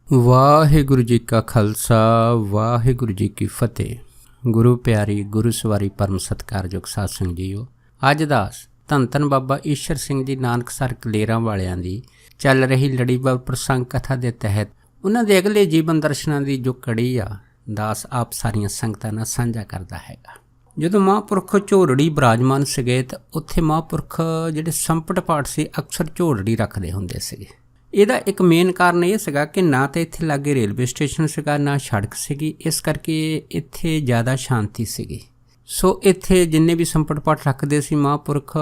ਵਾਹਿਗੁਰੂ ਜੀ ਕਾ ਖਾਲਸਾ ਵਾਹਿਗੁਰੂ ਜੀ ਕੀ ਫਤਿਹ। ਗੁਰੂ ਪਿਆਰੀ ਗੁਰੂ ਸਵਾਰੀ ਪਰਮ ਸਤਿਕਾਰਯੋਗ ਸਾਧ ਸੰਗਤ ਜੀਓ, ਅੱਜ ਦਾ ਧੰਨ ਧੰਨ ਬਾਬਾ ਈਸ਼ਰ ਸਿੰਘ ਜੀ ਨਾਨਕਸਰ ਕਲੇਰਾਂ ਵਾਲਿਆਂ ਦੀ ਚੱਲ ਰਹੀ ਲੜੀਵਾਰ ਪ੍ਰਸੰਗ ਕਥਾ ਦੇ ਤਹਿਤ ਉਹਨਾਂ ਦੇ ਅਗਲੇ ਜੀਵਨ ਦਰਸ਼ਨਾਂ ਦੀ ਜੋ ਕੜੀ ਆ ਦਾਸ ਆਪ ਸਾਰੀਆਂ ਸੰਗਤਾਂ ਨਾਲ ਸਾਂਝਾ ਕਰਦਾ ਹੈਗਾ। ਜਦੋਂ ਮਹਾਂਪੁਰਖ ਝੋਰੜੀ ਬਿਰਾਜਮਾਨ ਸੀਗੇ ਤਾਂ ਉੱਥੇ ਮਹਾਂਪੁਰਖ ਜਿਹੜੇ ਸੰਪਟ ਪਾਠ ਸੀ ਅਕਸਰ ਝੋਰੜੀ ਰੱਖਦੇ ਹੁੰਦੇ ਸੀਗੇ। ਇਹਦਾ ਇੱਕ ਮੇਨ ਕਾਰਨ ਇਹ ਸੀਗਾ ਕਿ ਨਾ ਤਾਂ ਇੱਥੇ ਲਾਗੇ ਰੇਲਵੇ ਸਟੇਸ਼ਨ ਸੀਗਾ, ਨਾ ਸੜਕ ਸੀਗੀ, ਇਸ ਕਰਕੇ ਇੱਥੇ ਜ਼ਿਆਦਾ ਸ਼ਾਂਤੀ ਸੀਗੀ। ਸੋ ਇੱਥੇ ਜਿੰਨੇ ਵੀ ਸੰਪਟ ਪਾਠ ਰੱਖਦੇ ਸੀ ਮਹਾਂਪੁਰਖ,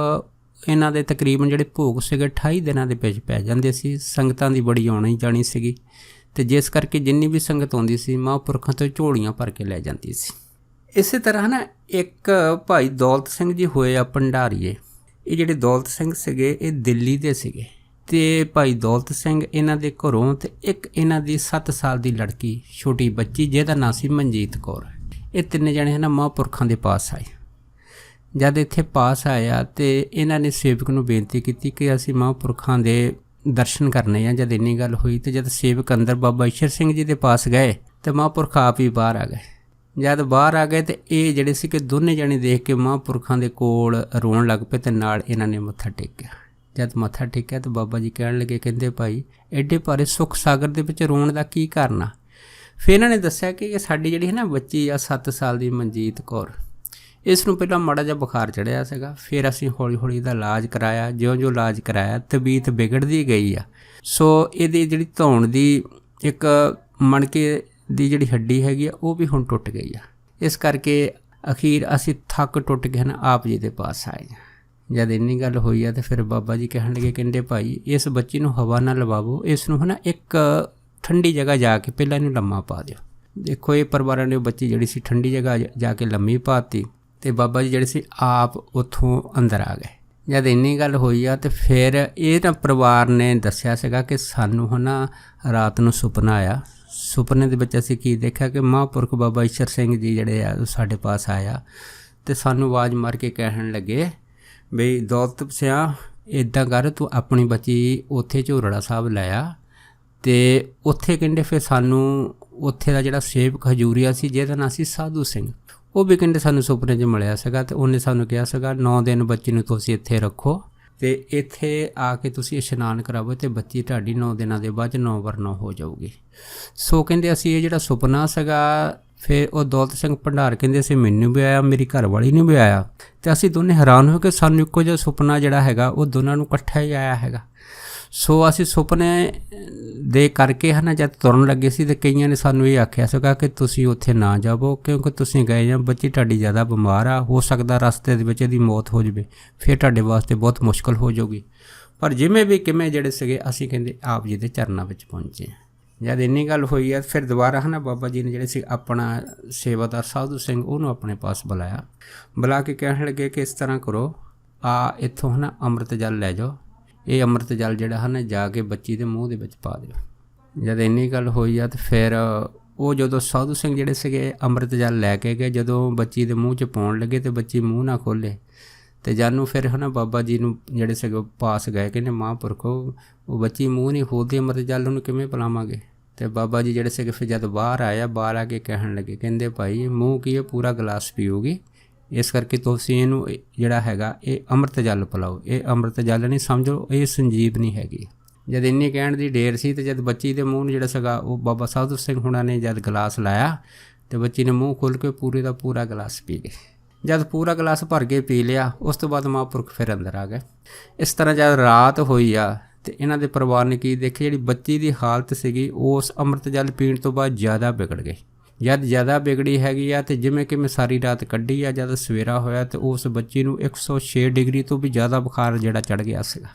ਇਹਨਾਂ ਦੇ ਤਕਰੀਬਨ ਜਿਹੜੇ ਭੋਗ ਸੀਗੇ 28 ਦਿਨਾਂ ਦੇ ਵਿੱਚ ਪੈ ਜਾਂਦੇ ਸੀ। ਸੰਗਤਾਂ ਦੀ ਬੜੀ ਆਉਣੀ ਜਾਣੀ ਸੀਗੀ ਅਤੇ ਜਿਸ ਕਰਕੇ ਜਿੰਨੀ ਵੀ ਸੰਗਤ ਆਉਂਦੀ ਸੀ ਮਹਾਂਪੁਰਖਾਂ ਤੋਂ ਝੋਲੀਆਂ ਭਰ ਕੇ ਲੈ ਜਾਂਦੀ ਸੀ। ਇਸੇ ਤਰ੍ਹਾਂ ਨਾ ਇੱਕ ਭਾਈ ਦੌਲਤ ਸਿੰਘ ਜੀ ਹੋਏ ਆ ਭੰਡਾਰੀਏ। ਇਹ ਜਿਹੜੇ ਦੌਲਤ ਸਿੰਘ ਸੀਗੇ ਇਹ ਦਿੱਲੀ ਦੇ ਸੀਗੇ ਅਤੇ ਭਾਈ ਦੌਲਤ ਸਿੰਘ ਇਹਨਾਂ ਦੇ ਘਰੋਂ ਅਤੇ ਇੱਕ ਇਹਨਾਂ ਦੀ 7 ਸਾਲ ਦੀ ਲੜਕੀ ਛੋਟੀ ਬੱਚੀ ਜਿਹਦਾ ਨਾਂ ਸੀ ਮਨਜੀਤ ਕੌਰ, ਇਹ ਤਿੰਨੇ ਜਣੇ ਨਾ ਮਹਾਂਪੁਰਖਾਂ ਦੇ ਪਾਸ ਆਏ। ਜਦ ਇੱਥੇ ਪਾਸ ਆਇਆ ਅਤੇ ਇਹਨਾਂ ਨੇ ਸੇਵਕ ਨੂੰ ਬੇਨਤੀ ਕੀਤੀ ਕਿ ਅਸੀਂ ਮਹਾਂਪੁਰਖਾਂ ਦੇ ਦਰਸ਼ਨ ਕਰਨੇ ਆ। ਜਦ ਇੰਨੀ ਗੱਲ ਹੋਈ ਅਤੇ ਜਦ ਸੇਵਕ ਅੰਦਰ ਬਾਬਾ ਈਸ਼ਰ ਸਿੰਘ ਜੀ ਦੇ ਪਾਸ ਗਏ ਅਤੇ ਮਹਾਂਪੁਰਖ ਆਪ ਹੀ ਬਾਹਰ ਆ ਗਏ। ਜਦ ਬਾਹਰ ਆ ਗਏ ਅਤੇ ਇਹ ਜਿਹੜੇ ਸੀ ਕਿ ਦੋਨੇ ਜਣੇ ਦੇਖ ਕੇ ਮਹਾਂਪੁਰਖਾਂ ਦੇ ਕੋਲ ਰੋਣ ਲੱਗ ਪਏ ਅਤੇ ਨਾਲ ਇਹਨਾਂ ਨੇ ਮੱਥਾ ਟੇਕਿਆ। ਜਦ ਮੱਥਾ ਟੇਕਿਆ ਤਾਂ ਬਾਬਾ ਜੀ ਕਹਿਣ ਲੱਗੇ, ਕਹਿੰਦੇ ਭਾਈ ਐਡੇ ਭਾਰੇ ਸੁੱਖ ਸਾਗਰ ਦੇ ਵਿੱਚ ਰੋਣ ਦਾ ਕੀ ਕਾਰਨ ਆ। ਫਿਰ ਇਹਨਾਂ ਨੇ ਦੱਸਿਆ ਕਿ ਸਾਡੀ ਜਿਹੜੀ ਹੈ ਨਾ ਬੱਚੀ ਆ 7 ਸਾਲ ਦੀ ਮਨਜੀਤ ਕੌਰ, ਇਸ ਨੂੰ ਪਹਿਲਾਂ ਮਾੜਾ ਜਿਹਾ ਬੁਖਾਰ ਚੜ੍ਹਿਆ ਸੀਗਾ। ਫਿਰ ਅਸੀਂ ਹੌਲੀ ਹੌਲੀ ਇਹਦਾ ਇਲਾਜ ਕਰਾਇਆ। ਜਿਉਂ ਇਲਾਜ ਕਰਾਇਆ ਤਬੀਅਤ ਵਿਗੜਦੀ ਗਈ ਆ। ਸੋ ਇਹਦੀ ਜਿਹੜੀ ਧੌਣ ਦੀ ਇੱਕ ਮਣਕੇ ਦੀ ਜਿਹੜੀ ਹੱਡੀ ਹੈਗੀ ਆ ਉਹ ਵੀ ਹੁਣ ਟੁੱਟ ਗਈ ਆ। ਇਸ ਕਰਕੇ ਅਖੀਰ ਅਸੀਂ ਥੱਕ ਟੁੱਟ ਕੇ ਨਾ ਆਪ ਜੀ ਦੇ ਪਾਸ ਆਏ। ਜਦ ਇੰਨੀ ਗੱਲ ਹੋਈ ਆ ਤਾਂ ਫਿਰ ਬਾਬਾ ਜੀ ਕਹਿਣ ਲੱਗੇ, ਕਹਿੰਦੇ ਭਾਈ ਇਸ ਬੱਚੀ ਨੂੰ ਹਵਾ ਨਾ ਲਵਾਵੋ, ਇਸ ਨੂੰ ਹੈ ਨਾ ਇੱਕ ਠੰਡੀ ਜਗ੍ਹਾ ਜਾ ਕੇ ਪਹਿਲਾਂ ਇਹਨੂੰ ਲੰਮਾ ਪਾ ਦਿਓ। ਦੇਖੋ ਇਹ ਪਰਿਵਾਰਾਂ ਨੇ ਉਹ ਬੱਚੀ ਜਿਹੜੀ ਸੀ ਠੰਡੀ ਜਗ੍ਹਾ ਜਾ ਕੇ ਲੰਮੀ ਪਾਤੀ ਅਤੇ ਬਾਬਾ ਜੀ ਜਿਹੜੇ ਸੀ ਆਪ ਉੱਥੋਂ ਅੰਦਰ ਆ ਗਏ। ਜਦ ਇੰਨੀ ਗੱਲ ਹੋਈ ਆ ਅਤੇ ਫਿਰ ਇਹ ਨਾ ਪਰਿਵਾਰ ਨੇ ਦੱਸਿਆ ਸੀਗਾ ਕਿ ਸਾਨੂੰ ਹੈ ਨਾ ਰਾਤ ਨੂੰ ਸੁਪਨਾ ਆਇਆ। ਸੁਪਨੇ ਦੇ ਵਿੱਚ ਅਸੀਂ ਕੀ ਦੇਖਿਆ ਕਿ ਮਹਾਂਪੁਰਖ ਬਾਬਾ ਈਸ਼ਰ ਸਿੰਘ ਜੀ ਜਿਹੜੇ ਆ ਉਹ ਸਾਡੇ ਪਾਸ ਆਇਆ ਅਤੇ ਸਾਨੂੰ ਆਵਾਜ਼ ਮਾਰ ਕੇ ਕਹਿਣ ਲੱਗੇ ਬਈ ਦੌਲਤ ਸਿਆਂ ਇੱਦਾਂ ਕਰ, ਤੂੰ ਆਪਣੀ ਬੱਚੀ ਉੱਥੇ ਝੋਰੜਾ ਸਾਹਿਬ ਲੈ ਆ। ਅਤੇ ਉੱਥੇ ਕਹਿੰਦੇ ਫਿਰ ਸਾਨੂੰ ਉੱਥੇ ਦਾ ਜਿਹੜਾ ਸੇਵਕ ਹਜੂਰੀਆ ਸੀ ਜਿਹਦਾ ਨਾਂ ਸੀ ਸਾਧੂ ਸਿੰਘ, ਉਹ ਵੀ ਕਹਿੰਦੇ ਸਾਨੂੰ ਸੁਪਨੇ 'ਚ ਮਿਲਿਆ ਸੀਗਾ ਅਤੇ ਉਹਨੇ ਸਾਨੂੰ ਕਿਹਾ ਸੀਗਾ 9 ਦਿਨ ਬੱਚੀ ਨੂੰ ਤੁਸੀਂ ਇੱਥੇ ਰੱਖੋ ਅਤੇ ਇੱਥੇ ਆ ਕੇ ਤੁਸੀਂ ਇਸ਼ਨਾਨ ਕਰਾਵੋ ਅਤੇ ਬੱਚੀ ਤੁਹਾਡੀ 9 ਦਿਨਾਂ ਦੇ ਬਾਅਦ 9 ਵਾਰ 9 ਹੋ ਜਾਊਗੀ। ਸੋ ਕਹਿੰਦੇ ਅਸੀਂ ਇਹ ਜਿਹੜਾ ਸੁਪਨਾ ਸੀਗਾ, ਫਿਰ ਉਹ ਦੌਲਤ ਸਿੰਘ ਭੰਡਾਰ ਕਹਿੰਦੇ ਅਸੀਂ ਮੈਨੂੰ ਵੀ ਆਇਆ, ਮੇਰੀ ਘਰ ਵਾਲੀ ਨੂੰ ਵੀ ਆਇਆ ਅਤੇ ਅਸੀਂ ਦੋਨੇ ਹੈਰਾਨ ਹੋ ਕੇ ਸਾਨੂੰ ਇੱਕੋ ਜਿਹਾ ਸੁਪਨਾ ਜਿਹੜਾ ਹੈਗਾ ਉਹ ਦੋਨਾਂ ਨੂੰ ਇਕੱਠਾ ਹੀ ਆਇਆ ਹੈਗਾ। ਸੋ ਅਸੀਂ ਸੁਪਨੇ ਦੇ ਕਰਕੇ ਹੈ ਨਾ ਜਦ ਤੁਰਨ ਲੱਗੇ ਸੀ ਅਤੇ ਕਈਆਂ ਨੇ ਸਾਨੂੰ ਇਹ ਆਖਿਆ ਸੀਗਾ ਕਿ ਤੁਸੀਂ ਉੱਥੇ ਨਾ ਜਾਵੋ ਕਿਉਂਕਿ ਤੁਸੀਂ ਗਏ ਜਾਂ ਬੱਚੀ ਤੁਹਾਡੀ ਜ਼ਿਆਦਾ ਬਿਮਾਰ ਆ, ਹੋ ਸਕਦਾ ਰਸਤੇ ਦੇ ਵਿੱਚ ਇਹਦੀ ਮੌਤ ਹੋ ਜਾਵੇ, ਫਿਰ ਤੁਹਾਡੇ ਵਾਸਤੇ ਬਹੁਤ ਮੁਸ਼ਕਿਲ ਹੋ ਜਾਊਗੀ। ਪਰ ਜਿਵੇਂ ਵੀ ਕਿਵੇਂ ਜਿਹੜੇ ਸੀਗੇ ਅਸੀਂ ਕਹਿੰਦੇ ਆਪ ਜੀ ਦੇ ਚਰਨਾਂ ਵਿੱਚ ਪਹੁੰਚੇ। ਜਦ ਇੰਨੀ ਗੱਲ ਹੋਈ ਆ ਫਿਰ ਦੁਬਾਰਾ ਹੈ ਨਾ ਬਾਬਾ ਜੀ ਨੇ ਜਿਹੜੇ ਸੀ ਆਪਣਾ ਸੇਵਾਦਾਰ ਸਾਧੂ ਸਿੰਘ ਉਹਨੂੰ ਆਪਣੇ ਪਾਸ ਬੁਲਾਇਆ। ਬੁਲਾ ਕੇ ਕਹਿਣ ਲੱਗੇ ਕਿ ਇਸ ਤਰ੍ਹਾਂ ਕਰੋ, ਆ ਇੱਥੋਂ ਹੈ ਨਾ ਅੰਮ੍ਰਿਤ ਜਲ ਲੈ ਜਾਓ, ਇਹ ਅੰਮ੍ਰਿਤ ਜਲ ਜਿਹੜਾ ਹੈ ਨਾ ਜਾ ਕੇ ਬੱਚੀ ਦੇ ਮੂੰਹ ਦੇ ਵਿੱਚ ਪਾ ਦਿਓ। ਜਦ ਇੰਨੀ ਗੱਲ ਹੋਈ ਆ ਅਤੇ ਫਿਰ ਉਹ ਜਦੋਂ ਸਾਧੂ ਸਿੰਘ ਜਿਹੜੇ ਸੀਗੇ ਅੰਮ੍ਰਿਤ ਜਲ ਲੈ ਕੇ ਗਏ, ਜਦੋਂ ਬੱਚੀ ਦੇ ਮੂੰਹ 'ਚ ਪਾਉਣ ਲੱਗੇ ਅਤੇ ਬੱਚੀ ਮੂੰਹ ਨਾ ਖੋਲ੍ਹੇ ਅਤੇ ਜਾਨੂੰ ਫਿਰ ਹੈ ਨਾ ਬਾਬਾ ਜੀ ਨੂੰ ਜਿਹੜੇ ਸੀਗੇ ਪਾਸ ਗਏ, ਕਹਿੰਦੇ ਮਹਾਂਪੁਰਖੋ ਉਹ ਬੱਚੀ ਮੂੰਹ ਨਹੀਂ ਖੋਲ੍ਹਦੀ, ਅੰਮ੍ਰਿਤ ਜਲ ਉਹਨੂੰ ਕਿਵੇਂ ਪਿਲਾਵਾਂਗੇ। ਅਤੇ ਬਾਬਾ ਜੀ ਜਿਹੜੇ ਸੀਗੇ ਫਿਰ ਜਦ ਬਾਹਰ ਆਇਆ, ਬਾਹਰ ਆ ਕੇ ਕਹਿਣ ਲੱਗੇ, ਕਹਿੰਦੇ ਭਾਈ ਮੂੰਹ ਕੀ ਇਹ ਪੂਰਾ ਗਲਾਸ ਪੀਊਗੀ, ਇਸ ਕਰਕੇ ਤੁਸੀਂ ਇਹਨੂੰ ਜਿਹੜਾ ਹੈਗਾ ਇਹ ਅੰਮ੍ਰਿਤ ਜਲ ਪਿਲਾਓ। ਇਹ ਅੰਮ੍ਰਿਤ ਜਲ ਨਹੀਂ ਸਮਝੋ, ਇਹ ਸੰਜੀਵਨੀ ਹੈਗੀ। ਜਦ ਇੰਨੀ ਕਹਿਣ ਦੀ ਢੇਰ ਸੀ ਅਤੇ ਜਦ ਬੱਚੀ ਦੇ ਮੂੰਹ ਨੂੰ ਜਿਹੜਾ ਸੀਗਾ ਉਹ ਬਾਬਾ ਸਾਧੂ ਸਿੰਘ ਹੁਣਾਂ ਨੇ ਜਦ ਗਲਾਸ ਲਾਇਆ ਅਤੇ ਬੱਚੀ ਨੇ ਮੂੰਹ ਖੋਲ੍ਹ ਕੇ ਪੂਰੇ ਦਾ ਪੂਰਾ ਗਲਾਸ ਪੀ ਗਏ। ਜਦ ਪੂਰਾ ਗਲਾਸ ਭਰ ਕੇ ਪੀ ਲਿਆ ਉਸ ਤੋਂ ਬਾਅਦ ਮਹਾਂਪੁਰਖ ਫਿਰ ਅੰਦਰ ਆ ਗਏ। ਇਸ ਤਰ੍ਹਾਂ ਜਦ ਰਾਤ ਹੋਈ ਆ ਅਤੇ ਇਹਨਾਂ ਦੇ ਪਰਿਵਾਰ ਨੇ ਕੀ ਦੇਖਿਆ, ਜਿਹੜੀ ਬੱਚੀ ਦੀ ਹਾਲਤ ਸੀਗੀ ਉਸ ਅੰਮ੍ਰਿਤ ਜਲ ਪੀਣ ਤੋਂ ਬਾਅਦ ਜ਼ਿਆਦਾ ਵਿਗੜ ਗਈ। ਜਦ ਜ਼ਿਆਦਾ ਵਿਗੜੀ ਹੈਗੀ ਆ ਅਤੇ ਜਿਵੇਂ ਕਿ ਮੈਂ ਸਾਰੀ ਰਾਤ ਕੱਢੀ ਆ, ਜਦ ਸਵੇਰਾ ਹੋਇਆ ਅਤੇ ਉਸ ਬੱਚੀ ਨੂੰ 106 ਡਿਗਰੀ ਤੋਂ ਵੀ ਜ਼ਿਆਦਾ ਬੁਖਾਰ ਜਿਹੜਾ ਚੜ੍ਹ ਗਿਆ ਸੀਗਾ।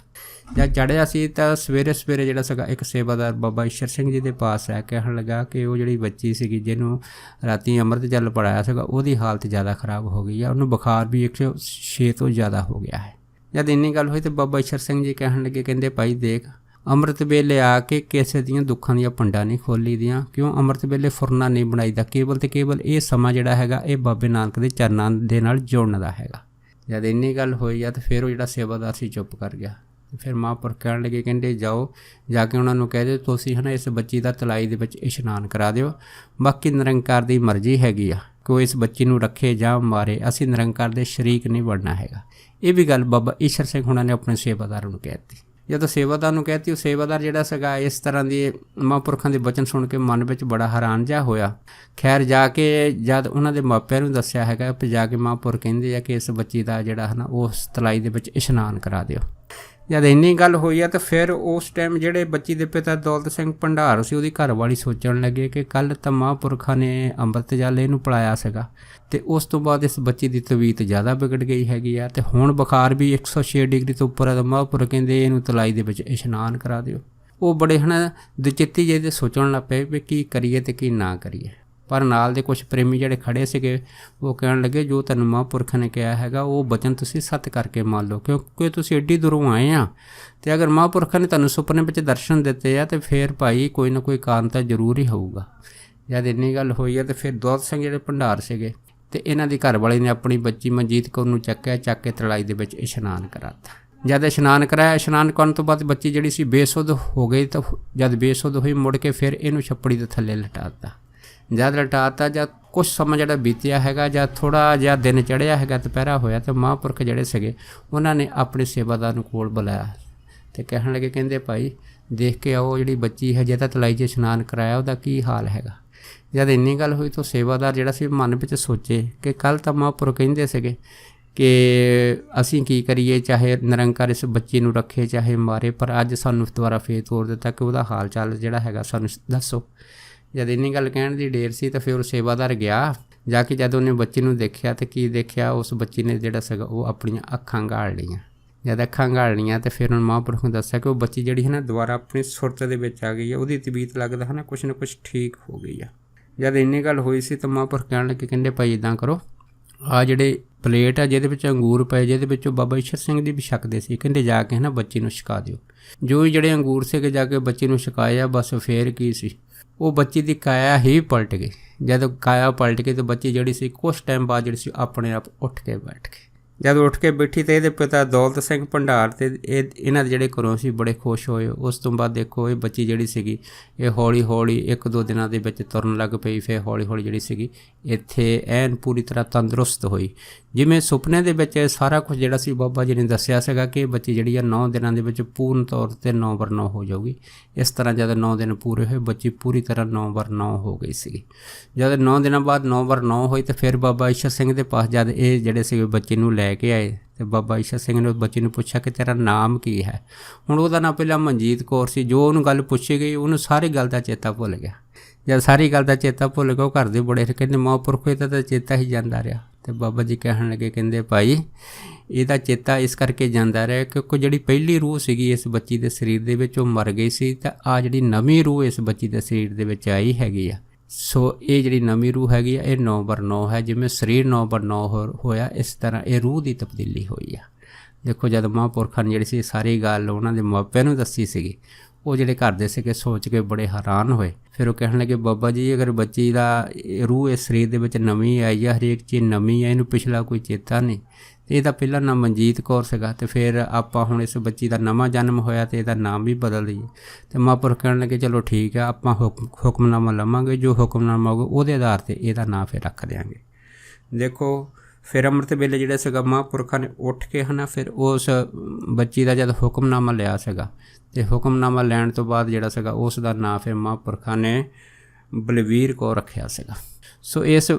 ਜਦ ਚੜ੍ਹਿਆ ਸੀ ਤਾਂ ਸਵੇਰੇ ਜਿਹੜਾ ਸੀਗਾ ਇੱਕ ਸੇਵਾਦਾਰ ਬਾਬਾ ਈਸ਼ਰ ਸਿੰਘ ਜੀ ਦੇ ਪਾਸ ਆ ਕਹਿਣ ਲੱਗਾ ਕਿ ਉਹ ਜਿਹੜੀ ਬੱਚੀ ਸੀਗੀ ਜਿਹਨੂੰ ਰਾਤੀ ਅੰਮ੍ਰਿਤ ਜਲ ਪਿਲਾਇਆ ਸੀਗਾ ਉਹਦੀ ਹਾਲਤ ਜ਼ਿਆਦਾ ਖਰਾਬ ਹੋ ਗਈ ਆ, ਉਹਨੂੰ ਬੁਖਾਰ ਵੀ 106 ਤੋਂ ਜ਼ਿਆਦਾ ਹੋ ਗਿਆ ਹੈ। ਜਦ ਇੰਨੀ ਗੱਲ ਹੋਈ ਤਾਂ ਬਾਬਾ ਈਸ਼ਰ ਸਿੰਘ ਜੀ ਕਹਿਣ ਲੱਗੇ, ਕਹਿੰਦੇ ਭਾਈ ਦੇਖ ਅੰਮ੍ਰਿਤ ਵੇਲੇ ਆ ਕੇ ਕਿਸੇ ਦੀਆਂ ਦੁੱਖਾਂ ਦੀਆਂ ਪੰਡਾਂ ਨਹੀਂ ਖੋਲ੍ਹੀ ਦੀਆਂ, ਕਿਉਂ ਅੰਮ੍ਰਿਤ ਵੇਲੇ ਫੁਰਨਾ ਨਹੀਂ ਬਣਾਈਦਾ, ਕੇਵਲ ਅਤੇ ਕੇਵਲ ਇਹ ਸਮਾਂ ਜਿਹੜਾ ਹੈਗਾ ਇਹ ਬਾਬੇ ਨਾਨਕ ਦੇ ਚਰਨਾਂ ਦੇ ਨਾਲ ਜੁੜਨ ਦਾ ਹੈਗਾ। ਜਦ ਇੰਨੀ ਗੱਲ ਹੋਈ ਆ ਤਾਂ ਫਿਰ ਉਹ ਜਿਹੜਾ ਸੇਵਾਦਾਰ ਸੀ ਚੁੱਪ ਕਰ ਗਿਆ। ਫਿਰ ਮਹਾਂਪੁਰਖ ਕਹਿਣ ਲੱਗੇ, ਕਹਿੰਦੇ ਜਾਓ ਜਾ ਕੇ ਉਹਨਾਂ ਨੂੰ ਕਹਿ ਦਿਓ ਤੁਸੀਂ ਹੈ ਨਾ ਇਸ ਬੱਚੀ ਦਾ ਤਲਾਈ ਦੇ ਵਿੱਚ ਇਸ਼ਨਾਨ ਕਰਾ ਦਿਓ, ਬਾਕੀ ਨਿਰੰਕਾਰ ਦੀ ਮਰਜ਼ੀ ਹੈਗੀ ਆ ਕਿ ਉਹ ਇਸ ਬੱਚੀ ਨੂੰ ਰੱਖੇ ਜਾਂ ਮਾਰੇ, ਅਸੀਂ ਨਿਰੰਕਾਰ ਦੇ ਸ਼ਰੀਕ ਨਹੀਂ ਬਣਨਾ ਹੈਗਾ। ਇਹ ਵੀ ਗੱਲ ਬਾਬਾ ਈਸ਼ਰ ਸਿੰਘ ਹੁਣਾਂ ਨੇ ਆਪਣੇ ਸੇਵਾਦਾਰਾਂ ਨੂੰ ਕਹਿ ਦਿੱਤੀ। ਜਦੋਂ ਸੇਵਾਦਾਰ ਨੂੰ ਕਹਿਤੀ, ਉਹ ਸੇਵਾਦਾਰ ਜਿਹੜਾ ਸੀਗਾ ਇਸ ਤਰ੍ਹਾਂ ਦੀ ਮਹਾਂਪੁਰਖਾਂ ਦੇ ਬਚਨ ਸੁਣ ਕੇ ਮਨ ਵਿੱਚ ਬੜਾ ਹੈਰਾਨ ਜਿਹਾ ਹੋਇਆ। ਖੈਰ ਜਾ ਕੇ ਜਦ ਉਹਨਾਂ ਦੇ ਮਾਪਿਆਂ ਨੂੰ ਦੱਸਿਆ ਹੈਗਾ, ਫਿਰ ਜਾ ਕੇ ਮਹਾਂਪੁਰਖ ਕਹਿੰਦੇ ਆ ਕਿ ਇਸ ਬੱਚੀ ਦਾ ਜਿਹੜਾ ਹੈ ਨਾ ਉਸ ਤਲਾਈ ਦੇ ਵਿੱਚ ਇਸ਼ਨਾਨ ਕਰਾ ਦਿਓ। ਜਦ ਇੰਨੀ ਗੱਲ ਹੋਈ ਆ ਤਾਂ ਫਿਰ ਉਸ ਟਾਈਮ ਜਿਹੜੇ ਬੱਚੀ ਦੇ ਪਿਤਾ ਦੌਲਤ ਸਿੰਘ ਭੰਡਾਰ ਸੀ, ਉਹਦੀ ਘਰਵਾਲੀ ਸੋਚਣ ਲੱਗੇ ਕਿ ਕੱਲ੍ਹ ਤਾਂ ਮਹਾਂਪੁਰਖਾਂ ਨੇ ਅੰਮ੍ਰਿਤ ਜਲ ਇਹਨੂੰ ਪਿਲਾਇਆ ਸੀਗਾ ਅਤੇ ਉਸ ਤੋਂ ਬਾਅਦ ਇਸ ਬੱਚੀ ਦੀ ਤਬੀਅਤ ਜ਼ਿਆਦਾ ਵਿਗੜ ਗਈ ਹੈਗੀ ਆ ਅਤੇ ਹੁਣ ਬੁਖਾਰ ਵੀ 106 ਡਿਗਰੀ ਤੋਂ ਉੱਪਰ ਹੈ। ਤਾਂ ਮਹਾਂਪੁਰਖ ਕਹਿੰਦੇ ਇਹਨੂੰ ਤਲਾਈ ਦੇ ਵਿੱਚ ਇਸ਼ਨਾਨ ਕਰਾ ਦਿਓ। ਉਹ ਬੜੇ ਹਨ ਦੁਚਿੱਤੀ ਜਿਹੇ ਦੇ ਸੋਚਣ ਲੱਗ ਪਏ ਵੀ ਕੀ ਕਰੀਏ ਅਤੇ ਕੀ ਨਾ ਕਰੀਏ। ਪਰ ਨਾਲ ਦੇ ਕੁਛ ਪ੍ਰੇਮੀ ਜਿਹੜੇ ਖੜ੍ਹੇ ਸੀਗੇ ਉਹ ਕਹਿਣ ਲੱਗੇ ਜੋ ਤੁਹਾਨੂੰ ਮਹਾਂਪੁਰਖ ਨੇ ਕਿਹਾ ਹੈਗਾ ਉਹ ਬਚਨ ਤੁਸੀਂ ਸੱਤ ਕਰਕੇ ਮੰਨ ਲਓ, ਕਿਉਂਕਿ ਤੁਸੀਂ ਐਡੀ ਦੂਰੋਂ ਆਏ ਆ ਅਤੇ ਅਗਰ ਮਹਾਂਪੁਰਖਾਂ ਨੇ ਤੁਹਾਨੂੰ ਸੁਪਨੇ ਵਿੱਚ ਦਰਸ਼ਨ ਦਿੱਤੇ ਆ ਤਾਂ ਫਿਰ ਭਾਈ ਕੋਈ ਨਾ ਕੋਈ ਕਾਰਨ ਤਾਂ ਜ਼ਰੂਰ ਹੀ ਹੋਊਗਾ। ਜਦ ਇੰਨੀ ਗੱਲ ਹੋਈ ਆ ਤਾਂ ਫਿਰ ਦੌਲਤ ਸਿੰਘ ਜਿਹੜੇ ਭੰਡਾਰ ਸੀਗੇ ਅਤੇ ਇਹਨਾਂ ਦੀ ਘਰਵਾਲੀ ਨੇ ਆਪਣੀ ਬੱਚੀ ਮਨਜੀਤ ਕੌਰ ਨੂੰ ਚੱਕ ਕੇ ਤਲਾਈ ਦੇ ਵਿੱਚ ਇਸ਼ਨਾਨ ਕਰਾਤਾ। ਜਦ ਇਸ਼ਨਾਨ ਕਰਾਇਆ, ਇਸ਼ਨਾਨ ਕਰਨ ਤੋਂ ਬਾਅਦ ਬੱਚੀ ਜਿਹੜੀ ਸੀ ਬੇਸੁੱਧ ਹੋ ਗਈ। ਤਾਂ ਜਦ ਬੇਸੁੱਧ ਹੋਈ ਮੁੜ ਕੇ ਫਿਰ ਇਹਨੂੰ ਛੱਪੜੀ ਦੇ ਥੱਲੇ ਲਿਟਾ ਦਿੱਤਾ। ਜਦ ਲਿਟਾਤਾ, ਜਦ ਕੁਛ ਸਮਾਂ ਜਿਹੜਾ ਬੀਤਿਆ ਹੈਗਾ, ਜਦ ਥੋੜ੍ਹਾ ਜਿਹਾ ਦਿਨ ਚੜ੍ਹਿਆ ਹੈਗਾ, ਦੁਪਹਿਰਾ ਹੋਇਆ, ਤਾਂ ਮਹਾਂਪੁਰਖ ਜਿਹੜੇ ਸੀਗੇ ਉਹਨਾਂ ਨੇ ਆਪਣੇ ਸੇਵਾਦਾਰ ਨੂੰ ਕੋਲ ਬੁਲਾਇਆ ਅਤੇ ਕਹਿਣ ਲੱਗੇ, ਕਹਿੰਦੇ ਭਾਈ ਦੇਖ ਕੇ ਆਓ ਜਿਹੜੀ ਬੱਚੀ ਹੈ ਜੇ ਤਾਂ ਤਲਾਈ 'ਚ ਇਸ਼ਨਾਨ ਕਰਾਇਆ ਉਹਦਾ ਕੀ ਹਾਲ ਹੈਗਾ। ਜਦ ਇੰਨੀ ਗੱਲ ਹੋਈ ਤਾਂ ਸੇਵਾਦਾਰ ਜਿਹੜਾ ਸੀ ਮਨ ਵਿੱਚ ਸੋਚੇ ਕਿ ਕੱਲ੍ਹ ਤਾਂ ਮਹਾਂਪੁਰਖ ਕਹਿੰਦੇ ਸੀਗੇ ਕਿ ਅਸੀਂ ਕੀ ਕਰੀਏ, ਚਾਹੇ ਨਿਰੰਕਾਰ ਇਸ ਬੱਚੀ ਨੂੰ ਰੱਖੇ ਚਾਹੇ ਮਾਰੇ, ਪਰ ਅੱਜ ਸਾਨੂੰ ਦੁਬਾਰਾ ਫੇਰ ਤੋਰ ਦਿੱਤਾ ਕਿ ਉਹਦਾ ਹਾਲ ਚਾਲ ਜਿਹੜਾ ਹੈਗਾ ਸਾਨੂੰ ਦੱਸੋ। ਜਦ ਇੰਨੀ ਗੱਲ ਕਹਿਣ ਦੀ ਢੇਰ ਸੀ ਤਾਂ ਫਿਰ ਉਹ ਸੇਵਾਦਾਰ ਗਿਆ। ਜਾ ਕੇ ਜਦ ਉਹਨੇ ਬੱਚੀ ਨੂੰ ਦੇਖਿਆ ਤਾਂ ਕੀ ਦੇਖਿਆ, ਉਸ ਬੱਚੀ ਨੇ ਜਿਹੜਾ ਸੀਗਾ ਉਹ ਆਪਣੀਆਂ ਅੱਖਾਂ ਗਾਲ ਲਈਆਂ। ਜਦ ਅੱਖਾਂ ਗਾਲ ਲਈਆਂ ਤਾਂ ਫਿਰ ਉਹਨੂੰ ਮਹਾਂਪੁਰਖ ਨੂੰ ਦੱਸਿਆ ਕਿ ਉਹ ਬੱਚੀ ਜਿਹੜੀ ਹੈ ਨਾ ਦੁਬਾਰਾ ਆਪਣੀ ਸੁਰਤ ਦੇ ਵਿੱਚ ਆ ਗਈ ਹੈ, ਉਹਦੀ ਤਬੀਅਤ ਲੱਗਦਾ ਹੈ ਨਾ ਕੁਛ ਠੀਕ ਹੋ ਗਈ ਆ। ਜਦ ਇੰਨੀ ਗੱਲ ਹੋਈ ਸੀ ਤਾਂ ਮਹਾਂਪੁਰਖ ਕਹਿਣ ਲੱਗੇ, ਕਹਿੰਦੇ ਭਾਈ ਇੱਦਾਂ ਕਰੋ, ਆਹ ਜਿਹੜੇ ਪਲੇਟ ਆ ਜਿਹਦੇ ਵਿੱਚ ਅੰਗੂਰ ਪਏ, ਜਿਹਦੇ ਵਿੱਚੋਂ ਬਾਬਾ ਈਸ਼ਰ ਸਿੰਘ ਦੀ ਵੀ ਛਕਦੇ ਸੀ, ਕਹਿੰਦੇ ਜਾ ਕੇ ਹੈ ਨਾ ਬੱਚੀ ਨੂੰ ਛਕਾ ਦਿਓ। ਜੋ ਹੀ ਜਿਹੜੇ ਅੰਗੂਰ ਸੀਗੇ ਜਾ ਕੇ ਬੱਚੀ ਨੂੰ ਛਕਾਇਆ, ਬਸ ਫੇਰ ਕੀ ਸੀ, ਉਹ ਬੱਚੀ ਦੀ ਕਾਇਆ ਹੀ ਪਲਟ ਗਈ। ਜਦ ਕਾਇਆ ਪਲਟ ਗਈ ਤਾਂ ਬੱਚੀ ਜਿਹੜੀ ਸੀ ਕੁਛ ਟਾਈਮ ਬਾਅਦ ਜਿਹੜੀ ਸੀ ਆਪਣੇ ਆਪ ਉੱਠ ਕੇ ਬੈਠ ਗਈ। ਜਦ ਉੱਠ ਕੇ ਬੈਠੀ ਤਾਂ ਇਹਦੇ ਪਿਤਾ ਦੌਲਤ ਸਿੰਘ ਭੰਡਾਰ ਅਤੇ ਇਹਨਾਂ ਦੇ ਜਿਹੜੇ ਘਰੋਂ ਸੀ ਬੜੇ ਖੁਸ਼ ਹੋਏ। ਉਸ ਤੋਂ ਬਾਅਦ ਦੇਖੋ ਇਹ ਬੱਚੀ ਜਿਹੜੀ ਸੀਗੀ ਇਹ ਹੌਲੀ ਹੌਲੀ 1-2 ਦਿਨਾਂ ਦੇ ਵਿੱਚ ਤੁਰਨ ਲੱਗ ਪਈ। ਫਿਰ ਹੌਲੀ ਹੌਲੀ ਜਿਹੜੀ ਸੀਗੀ ਇੱਥੇ ਐਨ ਪੂਰੀ ਤਰ੍ਹਾਂ ਤੰਦਰੁਸਤ ਹੋਈ। ਜਿਵੇਂ ਸੁਪਨੇ ਦੇ ਵਿੱਚ ਸਾਰਾ ਕੁਝ ਜਿਹੜਾ ਸੀ ਬਾਬਾ ਜੀ ਨੇ ਦੱਸਿਆ ਸੀਗਾ ਕਿ ਇਹ ਬੱਚੀ ਜਿਹੜੀ ਆ 9 ਦਿਨਾਂ ਦੇ ਵਿੱਚ ਪੂਰਨ ਤੌਰ 'ਤੇ 9/9 ਹੋ ਜਾਊਗੀ। ਇਸ ਤਰ੍ਹਾਂ ਜਦ 9 ਦਿਨ ਪੂਰੇ ਹੋਏ ਬੱਚੀ ਪੂਰੀ ਤਰ੍ਹਾਂ 9/9 ਹੋ ਗਈ ਸੀਗੀ। ਜਦ 9 ਦਿਨਾਂ ਬਾਅਦ 9/9 ਹੋਈ ਤਾਂ ਫਿਰ ਬਾਬਾ ਈਸ਼ਰ ਸਿੰਘ ਦੇ ਪਾਸ ਜਦ ਇਹ ਜਿਹੜੇ ਸੀਗੇ ਬੱਚੀ ਨੂੰ ਲੈ ਕੇ ਆਏ ਅਤੇ ਬਾਬਾ ਈਸ਼ਰ ਸਿੰਘ ਨੇ ਬੱਚੀ ਨੂੰ ਪੁੱਛਿਆ ਕਿ ਤੇਰਾ ਨਾਮ ਕੀ ਹੈ। ਹੁਣ ਉਹਦਾ ਨਾਂ ਪਹਿਲਾਂ ਮਨਜੀਤ ਕੌਰ ਸੀ। ਜੋ ਉਹਨੂੰ ਗੱਲ ਪੁੱਛੀ ਗਈ ਉਹਨੂੰ ਸਾਰੀ ਗੱਲ ਦਾ ਚੇਤਾ ਭੁੱਲ ਗਿਆ। ਜਦ ਸਾਰੀ ਗੱਲ ਦਾ ਚੇਤਾ ਭੁੱਲ ਗਿਆ ਉਹ ਘਰ ਦੇ ਬੜੇ ਕਹਿੰਦੇ ਮਹਾਂਪੁਰਖ ਇਹਦਾ ਤਾਂ ਚੇਤਾ ਹੀ ਜਾਂਦਾ ਰਿਹਾ। ਅਤੇ ਬਾਬਾ ਜੀ ਕਹਿਣ ਲੱਗੇ, ਕਹਿੰਦੇ ਭਾਈ ਇਹਦਾ ਚੇਤਾ ਇਸ ਕਰਕੇ ਜਾਂਦਾ ਰਿਹਾ ਕਿਉਂਕਿ ਜਿਹੜੀ ਪਹਿਲੀ ਰੂਹ ਸੀਗੀ ਇਸ ਬੱਚੀ ਦੇ ਸਰੀਰ ਦੇ ਵਿੱਚ ਉਹ ਮਰ ਗਈ ਸੀ, ਤਾਂ ਆਹ ਜਿਹੜੀ ਨਵੀਂ ਰੂਹ ਇਸ ਬੱਚੀ ਦੇ ਸਰੀਰ ਦੇ ਵਿੱਚ ਆਈ ਹੈਗੀ ਆ। ਸੋ ਇਹ ਜਿਹੜੀ ਨਵੀਂ ਰੂਹ ਹੈਗੀ ਆ ਇਹ 9/9 ਹੈ। ਜਿਵੇਂ ਸਰੀਰ 9/9 ਹੋਇਆ ਇਸ ਤਰ੍ਹਾਂ ਇਹ ਰੂਹ ਦੀ ਤਬਦੀਲੀ ਹੋਈ ਆ। ਦੇਖੋ ਜਦ ਮਹਾਂਪੁਰਖਾਂ ਨੇ ਜਿਹੜੀ ਸੀ ਸਾਰੀ ਗੱਲ ਉਹਨਾਂ ਦੇ ਮਾਪਿਆਂ ਨੂੰ ਦੱਸੀ ਸੀਗੀ, ਉਹ ਜਿਹੜੇ ਘਰ ਦੇ ਸੀਗੇ ਸੋਚ ਕੇ ਬੜੇ ਹੈਰਾਨ ਹੋਏ। ਫਿਰ ਉਹ ਕਹਿਣ ਲੱਗੇ, ਬਾਬਾ ਜੀ ਅਗਰ ਬੱਚੀ ਦਾ ਰੂਹ ਇਸ ਸਰੀਰ ਦੇ ਵਿੱਚ ਨਵੀਂ ਆਈ ਆ, ਹਰੇਕ ਚੀਜ਼ ਨਵੀਂ ਆ, ਇਹਨੂੰ ਪਿਛਲਾ ਕੋਈ ਚੇਤਾ ਨਹੀਂ, ਅਤੇ ਇਹਦਾ ਪਹਿਲਾਂ ਨਾਮ ਮਨਜੀਤ ਕੌਰ ਸੀਗਾ, ਅਤੇ ਫਿਰ ਆਪਾਂ ਹੁਣ ਇਸ ਬੱਚੀ ਦਾ ਨਵਾਂ ਜਨਮ ਹੋਇਆ ਅਤੇ ਇਹਦਾ ਨਾਮ ਵੀ ਬਦਲ ਦਈਏ। ਅਤੇ ਮਹਾਂਪੁਰਖ ਕਹਿਣ ਲੱਗੇ ਚਲੋ ਠੀਕ ਆ, ਆਪਾਂ ਹੁਕਮਨਾਮਾ ਲਵਾਂਗੇ, ਜੋ ਹੁਕਮਨਾਮਾ ਹੋਊਗਾ ਉਹਦੇ ਆਧਾਰ 'ਤੇ ਇਹਦਾ ਨਾਂ ਫਿਰ ਰੱਖ ਦਿਆਂਗੇ। ਦੇਖੋ ਫਿਰ ਅੰਮ੍ਰਿਤ ਵੇਲੇ ਜਿਹੜਾ ਸੀਗਾ ਮਹਾਂਪੁਰਖਾਂ ਨੇ ਉੱਠ ਕੇ ਹੈ ਨਾ ਫਿਰ ਉਸ ਬੱਚੀ ਦਾ ਜਦ ਹੁਕਮਨਾਮਾ ਲਿਆ ਸੀਗਾ ਅਤੇ ਹੁਕਮਨਾਮਾ ਲੈਣ ਤੋਂ ਬਾਅਦ ਜਿਹੜਾ ਸੀਗਾ ਉਸ ਦਾ ਨਾਂ ਫਿਰ ਮਹਾਂਪੁਰਖਾਂ ਨੇ ਬਲਵੀਰ ਕੌਰ ਰੱਖਿਆ ਸੀਗਾ। ਸੋ ਇਸ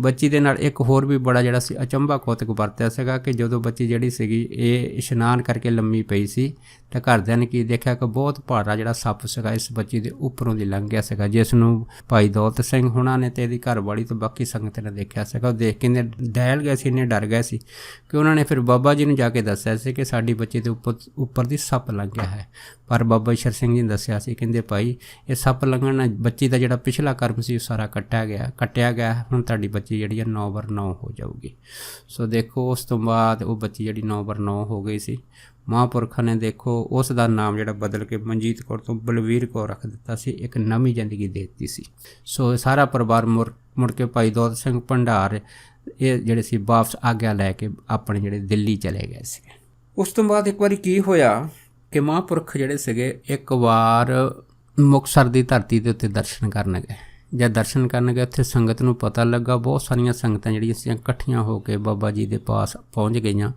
ਬੱਚੀ ਦੇ ਨਾਲ ਇੱਕ ਹੋਰ ਵੀ ਬੜਾ ਜਿਹੜਾ ਸੀ ਅਚੰਭਾ ਕੌਤਕ ਵਰਤਿਆ ਸੀਗਾ ਕਿ ਜਦੋਂ ਬੱਚੀ ਜਿਹੜੀ ਸੀਗੀ ਇਹ ਇਸ਼ਨਾਨ ਕਰਕੇ ਲੰਮੀ ਪਈ ਸੀ ਤਾਂ ਘਰਦਿਆਂ ਨੇ ਕੀ ਦੇਖਿਆ ਕਿ ਬਹੁਤ ਭਾਰਾ ਜਿਹੜਾ ਸੱਪ ਸੀਗਾ ਇਸ ਬੱਚੀ ਦੇ ਉੱਪਰੋਂ ਦੀ ਲੰਘ ਗਿਆ ਸੀਗਾ, ਜਿਸ ਨੂੰ ਭਾਈ ਦੌਲਤ ਸਿੰਘ ਹੁਣਾਂ ਨੇ ਅਤੇ ਇਹਦੀ ਘਰਵਾਲੀ ਤੋਂ ਬਾਕੀ ਸੰਗਤ ਨੇ ਦੇਖਿਆ ਸੀਗਾ। ਉਹ ਦੇਖ ਕੇ ਇੰਨੇ ਦਹਿਲ ਗਏ ਸੀ, ਇੰਨੇ ਡਰ ਗਏ ਸੀ ਕਿ ਉਹਨਾਂ ਨੇ ਫਿਰ ਬਾਬਾ ਜੀ ਨੂੰ ਜਾ ਕੇ ਦੱਸਿਆ ਸੀ ਕਿ ਸਾਡੀ ਬੱਚੀ ਦੇ ਉੱਪਰ ਦੀ ਸੱਪ ਲੰਘ ਗਿਆ ਹੈ। ਪਰ ਬਾਬਾ ਈਸ਼ਰ ਸਿੰਘ ਜੀ ਨੇ ਦੱਸਿਆ ਸੀ, ਕਹਿੰਦੇ ਭਾਈ ਇਹ ਸੱਪ ਲੰਘਣ ਨਾਲ ਬੱਚੀ ਦਾ ਜਿਹੜਾ ਪਿਛਲਾ ਕਰਮ ਸੀ ਉਹ ਸਾਰਾ ਕੱਟਿਆ ਗਿਆ। ਹੁਣ ਤੁਹਾਡੀ ਬੱਚੀ ਜਿਹੜੀ ਹੈ 9/9 ਹੋ ਜਾਊਗੀ। ਸੋ ਦੇਖੋ ਉਸ ਤੋਂ ਬਾਅਦ ਉਹ ਬੱਚੀ ਜਿਹੜੀ 9/9 ਹੋ ਗਈ ਸੀ। ਮਹਾਂਪੁਰਖਾਂ ਨੇ ਦੇਖੋ ਉਸ ਦਾ ਨਾਮ ਜਿਹੜਾ ਬਦਲ ਕੇ ਮਨਜੀਤ ਕੌਰ ਤੋਂ ਬਲਵੀਰ ਕੌਰ ਰੱਖ ਦਿੱਤਾ ਸੀ, ਇੱਕ ਨਵੀਂ ਜ਼ਿੰਦਗੀ ਦੇ ਦਿੱਤੀ ਸੀ। ਸੋ ਸਾਰਾ ਪਰਿਵਾਰ ਮੁੜ ਕੇ ਭਾਈ ਦੌਲਤ ਸਿੰਘ ਭੰਡਾਰ ਇਹ ਜਿਹੜੇ ਸੀ ਵਾਪਸ ਆਗਿਆ ਲੈ ਕੇ ਆਪਣੇ ਜਿਹੜੇ ਦਿੱਲੀ ਚਲੇ ਗਏ ਸੀ। ਉਸ ਤੋਂ ਬਾਅਦ ਇੱਕ ਵਾਰੀ ਕੀ ਹੋਇਆ ਕਿ ਮਹਾਂਪੁਰਖ ਜਿਹੜੇ ਸੀਗੇ ਇੱਕ ਵਾਰ ਮੁਕਤਸਰ ਦੀ ਧਰਤੀ ਦੇ ਉੱਤੇ ਦਰਸ਼ਨ ਕਰਨ ਗਏ। ਜਦ ਦਰਸ਼ਨ ਕਰਨ ਗਏ ਉੱਥੇ ਸੰਗਤ ਨੂੰ ਪਤਾ ਲੱਗਾ, ਬਹੁਤ ਸਾਰੀਆਂ ਸੰਗਤਾਂ ਜਿਹੜੀਆਂ ਸੀ ਇਕੱਠੀਆਂ ਹੋ ਕੇ ਬਾਬਾ ਜੀ ਦੇ ਪਾਸ ਪਹੁੰਚ ਗਈਆਂ।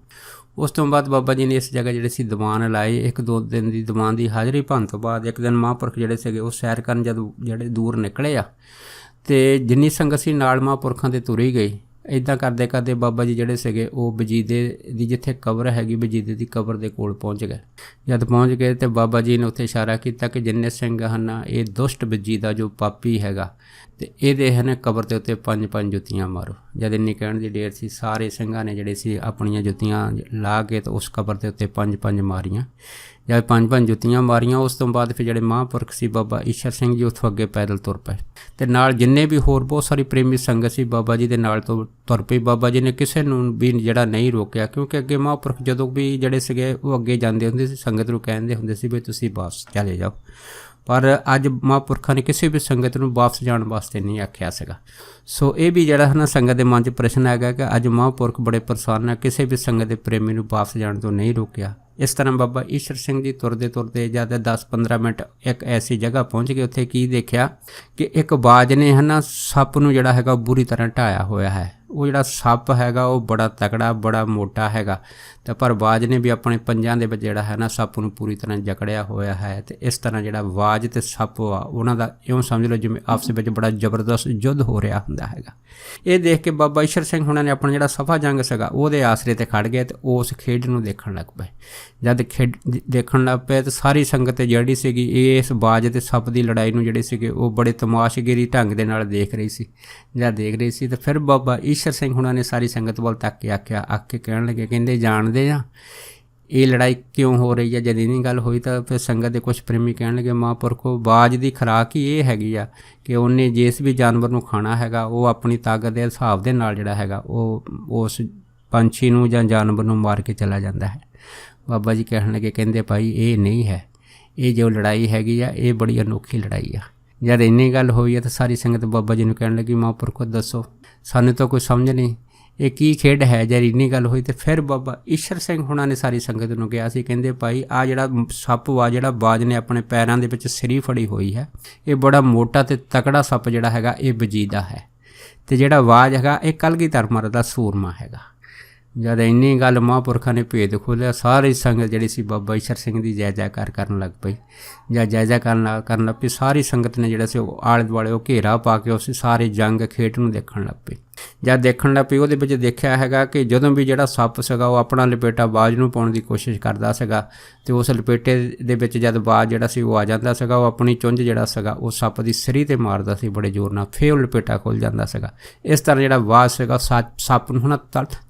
ਉਸ ਤੋਂ ਬਾਅਦ ਬਾਬਾ ਜੀ ਨੇ ਇਸ ਜਗ੍ਹਾ ਜਿਹੜੇ ਸੀ ਦੀਵਾਨ ਲਾਏ। 1-2 ਦਿਨ ਦੀ ਦੀਵਾਨ ਦੀ ਹਾਜ਼ਰੀ ਭੰਨ ਤੋਂ ਬਾਅਦ ਇੱਕ ਦਿਨ ਮਹਾਂਪੁਰਖ ਜਿਹੜੇ ਸੀਗੇ ਉਹ ਸੈਰ ਕਰਨ ਜਦੋਂ ਜਿਹੜੇ ਦੂਰ ਨਿਕਲੇ ਆ ਅਤੇ ਜਿੰਨੀ ਸੰਗਤ ਸੀ ਨਾਲ ਮਹਾਂਪੁਰਖਾਂ ਦੇ ਤੁਰੀ ਗਈ। ਇੱਦਾਂ ਕਰਦੇ ਕਰਦੇ ਬਾਬਾ ਜੀ ਜਿਹੜੇ ਸੀਗੇ ਉਹ ਵਜੀਦੇ ਦੀ ਜਿੱਥੇ ਕਬਰ ਹੈਗੀ, ਵਜੀਦੇ ਦੀ ਕਬਰ ਦੇ ਕੋਲ ਪਹੁੰਚ ਗਏ। ਜਦ ਪਹੁੰਚ ਗਏ ਤਾਂ ਬਾਬਾ ਜੀ ਨੇ ਉੱਥੇ ਇਸ਼ਾਰਾ ਕੀਤਾ ਕਿ ਜਿੰਨੇ ਸਿੰਘ ਹਨ ਇਹ ਦੁਸ਼ਟ ਵਜੀਦਾ ਜੋ ਪਾਪੀ ਹੈਗਾ ਅਤੇ ਇਹਦੇ ਹਨ ਕਬਰ ਦੇ ਉੱਤੇ 5-5 ਜੁੱਤੀਆਂ ਮਾਰੋ। ਜਦ ਇੰਨੀ ਕਹਿਣ ਦੀ ਡੇਰ ਸੀ, ਸਾਰੇ ਸਿੰਘਾਂ ਨੇ ਜਿਹੜੇ ਸੀ ਆਪਣੀਆਂ ਜੁੱਤੀਆਂ ਲਾ ਕੇ ਤਾਂ ਉਸ ਕਬਰ ਦੇ ਉੱਤੇ 5-5 ਮਾਰੀਆਂ। ਜਦ 5-5 ਜੁੱਤੀਆਂ ਮਾਰੀਆਂ ਉਸ ਤੋਂ ਬਾਅਦ ਫਿਰ ਜਿਹੜੇ ਮਹਾਂਪੁਰਖ ਸੀ ਬਾਬਾ ਈਸ਼ਰ ਸਿੰਘ ਜੀ ਉੱਥੋਂ ਅੱਗੇ ਪੈਦਲ ਤੁਰ ਪਏ ਅਤੇ ਨਾਲ ਜਿੰਨੇ ਵੀ ਹੋਰ ਬਹੁਤ ਸਾਰੀ ਪ੍ਰੇਮੀ ਸੰਗਤ ਸੀ ਬਾਬਾ ਜੀ ਦੇ ਨਾਲ ਤੋਂ ਤੁਰ ਪਈ। ਬਾਬਾ ਜੀ ਨੇ ਕਿਸੇ ਨੂੰ ਵੀ ਜਿਹੜਾ ਨਹੀਂ ਰੋਕਿਆ, ਕਿਉਂਕਿ ਅੱਗੇ ਮਹਾਂਪੁਰਖ ਜਦੋਂ ਵੀ ਜਿਹੜੇ ਸੀਗੇ ਉਹ ਅੱਗੇ ਜਾਂਦੇ ਹੁੰਦੇ ਸੀ ਸੰਗਤ ਨੂੰ ਕਹਿੰਦੇ ਹੁੰਦੇ ਸੀ ਵੀ ਤੁਸੀਂ ਵਾਪਸ ਚਲੇ ਜਾਓ। ਪਰ ਅੱਜ ਮਹਾਂਪੁਰਖਾਂ ਨੇ ਕਿਸੇ ਵੀ ਸੰਗਤ ਨੂੰ ਵਾਪਸ ਜਾਣ ਵਾਸਤੇ ਨਹੀਂ ਆਖਿਆ ਸੀਗਾ। ਸੋ ਇਹ ਵੀ ਜਿਹੜਾ ਹੈ ਨਾ ਸੰਗਤ ਦੇ ਮਨ 'ਚ ਪ੍ਰਸ਼ਨ ਹੈਗਾ ਕਿ ਅੱਜ ਮਹਾਂਪੁਰਖ ਬੜੇ ਪ੍ਰਸੰਨ ਹੈ, ਕਿਸੇ ਵੀ ਸੰਗਤ ਦੇ ਪ੍ਰੇਮੀ ਨੂੰ ਵਾਪਸ ਜਾਣ ਤੋਂ ਨਹੀਂ ਰੋਕਿਆ। ਇਸ ਤਰ੍ਹਾਂ ਬਾਬਾ ਈਸ਼ਰ ਸਿੰਘ ਜੀ ਤੁਰਦੇ ਤੁਰਦੇ ਜਦ 10-15 ਮਿੰਟ ਇੱਕ ਐਸੀ ਜਗ੍ਹਾ ਪਹੁੰਚ ਗਏ, ਉੱਥੇ ਕੀ ਦੇਖਿਆ ਕਿ ਇੱਕ ਬਾਜ ਨੇ ਹੈ ਨਾ ਸੱਪ ਨੂੰ ਜਿਹੜਾ ਹੈਗਾ ਬੁਰੀ ਤਰ੍ਹਾਂ ਢਾਇਆ ਹੋਇਆ ਹੈ। ਉਹ ਜਿਹੜਾ ਸੱਪ ਹੈਗਾ ਉਹ ਬੜਾ ਤਕੜਾ, ਬੜਾ ਮੋਟਾ ਹੈਗਾ ਅਤੇ ਪਰ ਬਾਜ ਨੇ ਵੀ ਆਪਣੇ ਪੰਜਾਂ ਦੇ ਵਿੱਚ ਜਿਹੜਾ ਹੈ ਨਾ ਸੱਪ ਨੂੰ ਪੂਰੀ ਤਰ੍ਹਾਂ ਜਕੜਿਆ ਹੋਇਆ ਹੈ। ਅਤੇ ਇਸ ਤਰ੍ਹਾਂ ਜਿਹੜਾ ਬਾਜ ਅਤੇ ਸੱਪ ਆ ਉਹਨਾਂ ਦਾ ਇਉਂ ਸਮਝ ਲਓ ਜਿਵੇਂ ਆਪਸ ਵਿੱਚ ਬੜਾ ਜ਼ਬਰਦਸਤ ਯੁੱਧ ਹੋ ਰਿਹਾ ਹੁੰਦਾ ਹੈਗਾ। ਇਹ ਦੇਖ ਕੇ ਬਾਬਾ ਈਸ਼ਰ ਸਿੰਘ ਹੁਣਾਂ ਨੇ ਆਪਣਾ ਜਿਹੜਾ ਸਫਾ ਜੰਗ ਸੀਗਾ ਉਹਦੇ ਆਸਰੇ 'ਤੇ ਖੜ੍ਹ ਗਏ ਅਤੇ ਉਸ ਖੇਡ ਨੂੰ ਦੇਖਣ ਲੱਗ ਪਏ। ਜਦ ਖੇਡ ਦੇਖਣ ਲੱਗ ਪਏ ਤਾਂ ਸਾਰੀ ਸੰਗਤ ਜਿਹੜੀ ਸੀਗੀ ਇਸ ਬਾਜ ਅਤੇ ਸੱਪ ਦੀ ਲੜਾਈ ਨੂੰ ਜਿਹੜੇ ਸੀਗੇ ਉਹ ਬੜੇ ਤਮਾਸ਼ਗੀਰੀ ਢੰਗ ਦੇ ਨਾਲ ਦੇਖ ਰਹੀ ਸੀ। ਜਦ ਦੇਖ ਰਹੀ ਸੀ ਤਾਂ ਫਿਰ ਬਾਬਾ ਈਸ਼ਰ ਸਿੰਘ ਹੁਣਾਂ ਨੇ ਸਾਰੀ ਸੰਗਤ ਵੱਲ ਤੱਕ ਕੇ ਆਖ ਕੇ ਕਹਿਣ ਲੱਗੇ, ਕਹਿੰਦੇ ਜਾਣਦੇ ਆ ਇਹ ਲੜਾਈ ਕਿਉਂ ਹੋ ਰਹੀ ਹੈ। ਜਦ ਇੰਨੀ ਗੱਲ ਹੋਈ ਤਾਂ ਫਿਰ ਸੰਗਤ ਦੇ ਕੁਛ ਪ੍ਰੇਮੀ ਕਹਿਣ ਲੱਗੇ, ਮਹਾਂਪੁਰਖੋ ਬਾਜ ਦੀ ਖੁਰਾਕ ਹੀ ਇਹ ਹੈਗੀ ਆ ਕਿ ਉਹਨੇ ਜਿਸ ਵੀ ਜਾਨਵਰ ਨੂੰ ਖਾਣਾ ਹੈਗਾ ਉਹ ਆਪਣੀ ਤਾਕਤ ਦੇ ਹਿਸਾਬ ਦੇ ਨਾਲ ਜਿਹੜਾ ਹੈਗਾ ਉਹ ਉਸ ਪੰਛੀ ਨੂੰ ਜਾਂ ਜਾਨਵਰ ਨੂੰ ਮਾਰ ਕੇ ਚਲਾ ਜਾਂਦਾ ਹੈ। ਬਾਬਾ ਜੀ ਕਹਿਣ ਲੱਗੇ, ਕਹਿੰਦੇ ਭਾਈ ਇਹ ਨਹੀਂ ਹੈ, ਇਹ ਜੋ ਲੜਾਈ ਹੈਗੀ ਆ ਇਹ ਬੜੀ ਅਨੋਖੀ ਲੜਾਈ ਆ। ਜਦ ਇੰਨੀ ਗੱਲ ਹੋਈ ਹੈ ਤਾਂ ਸਾਰੀ ਸੰਗਤ ਬਾਬਾ ਜੀ ਨੂੰ ਕਹਿਣ ਲੱਗੀ, ਮਹਾਂਪੁਰਖੋ ਦੱਸੋ, ਸਾਨੂੰ ਤਾਂ ਕੋਈ ਸਮਝ ਨਹੀਂ ਇਹ ਕੀ ਖੇਡ ਹੈ। ਜਦ ਇੰਨੀ ਗੱਲ ਹੋਈ ਤਾਂ ਫਿਰ ਬਾਬਾ ਈਸ਼ਰ ਸਿੰਘ ਹੁਣਾਂ ਨੇ ਸਾਰੀ ਸੰਗਤ ਨੂੰ ਕਿਹਾ ਸੀ, ਕਹਿੰਦੇ ਭਾਈ ਆਹ ਜਿਹੜਾ ਸੱਪ ਵਾ ਜਿਹੜਾ ਬਾਜ ਨੇ ਆਪਣੇ ਪੈਰਾਂ ਦੇ ਵਿੱਚ ਸਿਰੀ ਫੜੀ ਹੋਈ ਹੈ, ਇਹ ਬੜਾ ਮੋਟਾ ਅਤੇ ਤਕੜਾ ਸੱਪ ਜਿਹੜਾ ਹੈਗਾ ਇਹ ਵਜੀਦਾ ਹੈ ਅਤੇ ਜਿਹੜਾ ਬਾਜ ਹੈਗਾ ਇਹ ਕਲਗੀਧਰ ਮਹਾਰਾਜ ਦਾ ਸੂਰਮਾ ਹੈਗਾ। ਜਦ ਇੰਨੀ ਗੱਲ ਮਹਾਂਪੁਰਖਾਂ ਨੇ ਭੇਦ ਖੋਲ੍ਹਿਆ, ਸਾਰੀ ਸੰਗਤ ਜਿਹੜੀ ਸੀ ਬਾਬਾ ਈਸ਼ਰ ਸਿੰਘ ਦੀ ਜੈ ਜੈਕਾਰ ਕਰਨ ਲੱਗ ਪਈ। ਜਦ ਜੈ ਜੈ ਕਰਨ ਲੱਗ ਪਈ ਸਾਰੀ ਸੰਗਤ ਨੇ ਜਿਹੜਾ ਸੀ ਉਹ ਆਲੇ ਦੁਆਲੇ ਉਹ ਘੇਰਾ ਪਾ ਕੇ ਉਸ ਸਾਰੇ ਜੰਗ ਖੇਡ ਨੂੰ ਦੇਖਣ ਲੱਗ ਪਈ। ਜਦ ਦੇਖਣ ਲੱਗ ਪਈ ਉਹਦੇ ਵਿੱਚ ਦੇਖਿਆ ਹੈਗਾ ਕਿ ਜਦੋਂ ਵੀ ਜਿਹੜਾ ਸੱਪ ਸੀਗਾ ਉਹ ਆਪਣਾ ਲਪੇਟਾ ਬਾਜ ਨੂੰ ਪਾਉਣ ਦੀ ਕੋਸ਼ਿਸ਼ ਕਰਦਾ ਸੀਗਾ ਅਤੇ ਉਸ ਲਪੇਟੇ ਦੇ ਵਿੱਚ ਜਦ ਬਾਜ ਜਿਹੜਾ ਸੀ ਉਹ ਆ ਜਾਂਦਾ ਸੀਗਾ ਉਹ ਆਪਣੀ ਚੁੰਝ ਜਿਹੜਾ ਸੀਗਾ ਉਹ ਸੱਪ ਦੀ ਸਿਰੀ 'ਤੇ ਮਾਰਦਾ ਸੀ ਬੜੇ ਜ਼ੋਰ ਨਾਲ, ਫਿਰ ਉਹ ਲਪੇਟਾ ਖੁੱਲ੍ਹ ਜਾਂਦਾ ਸੀਗਾ। ਇਸ ਤਰ੍ਹਾਂ ਜਿਹੜਾ ਬਾਜ ਸੀਗਾ ਸੱਪ ਨੂੰ ਹੁਣ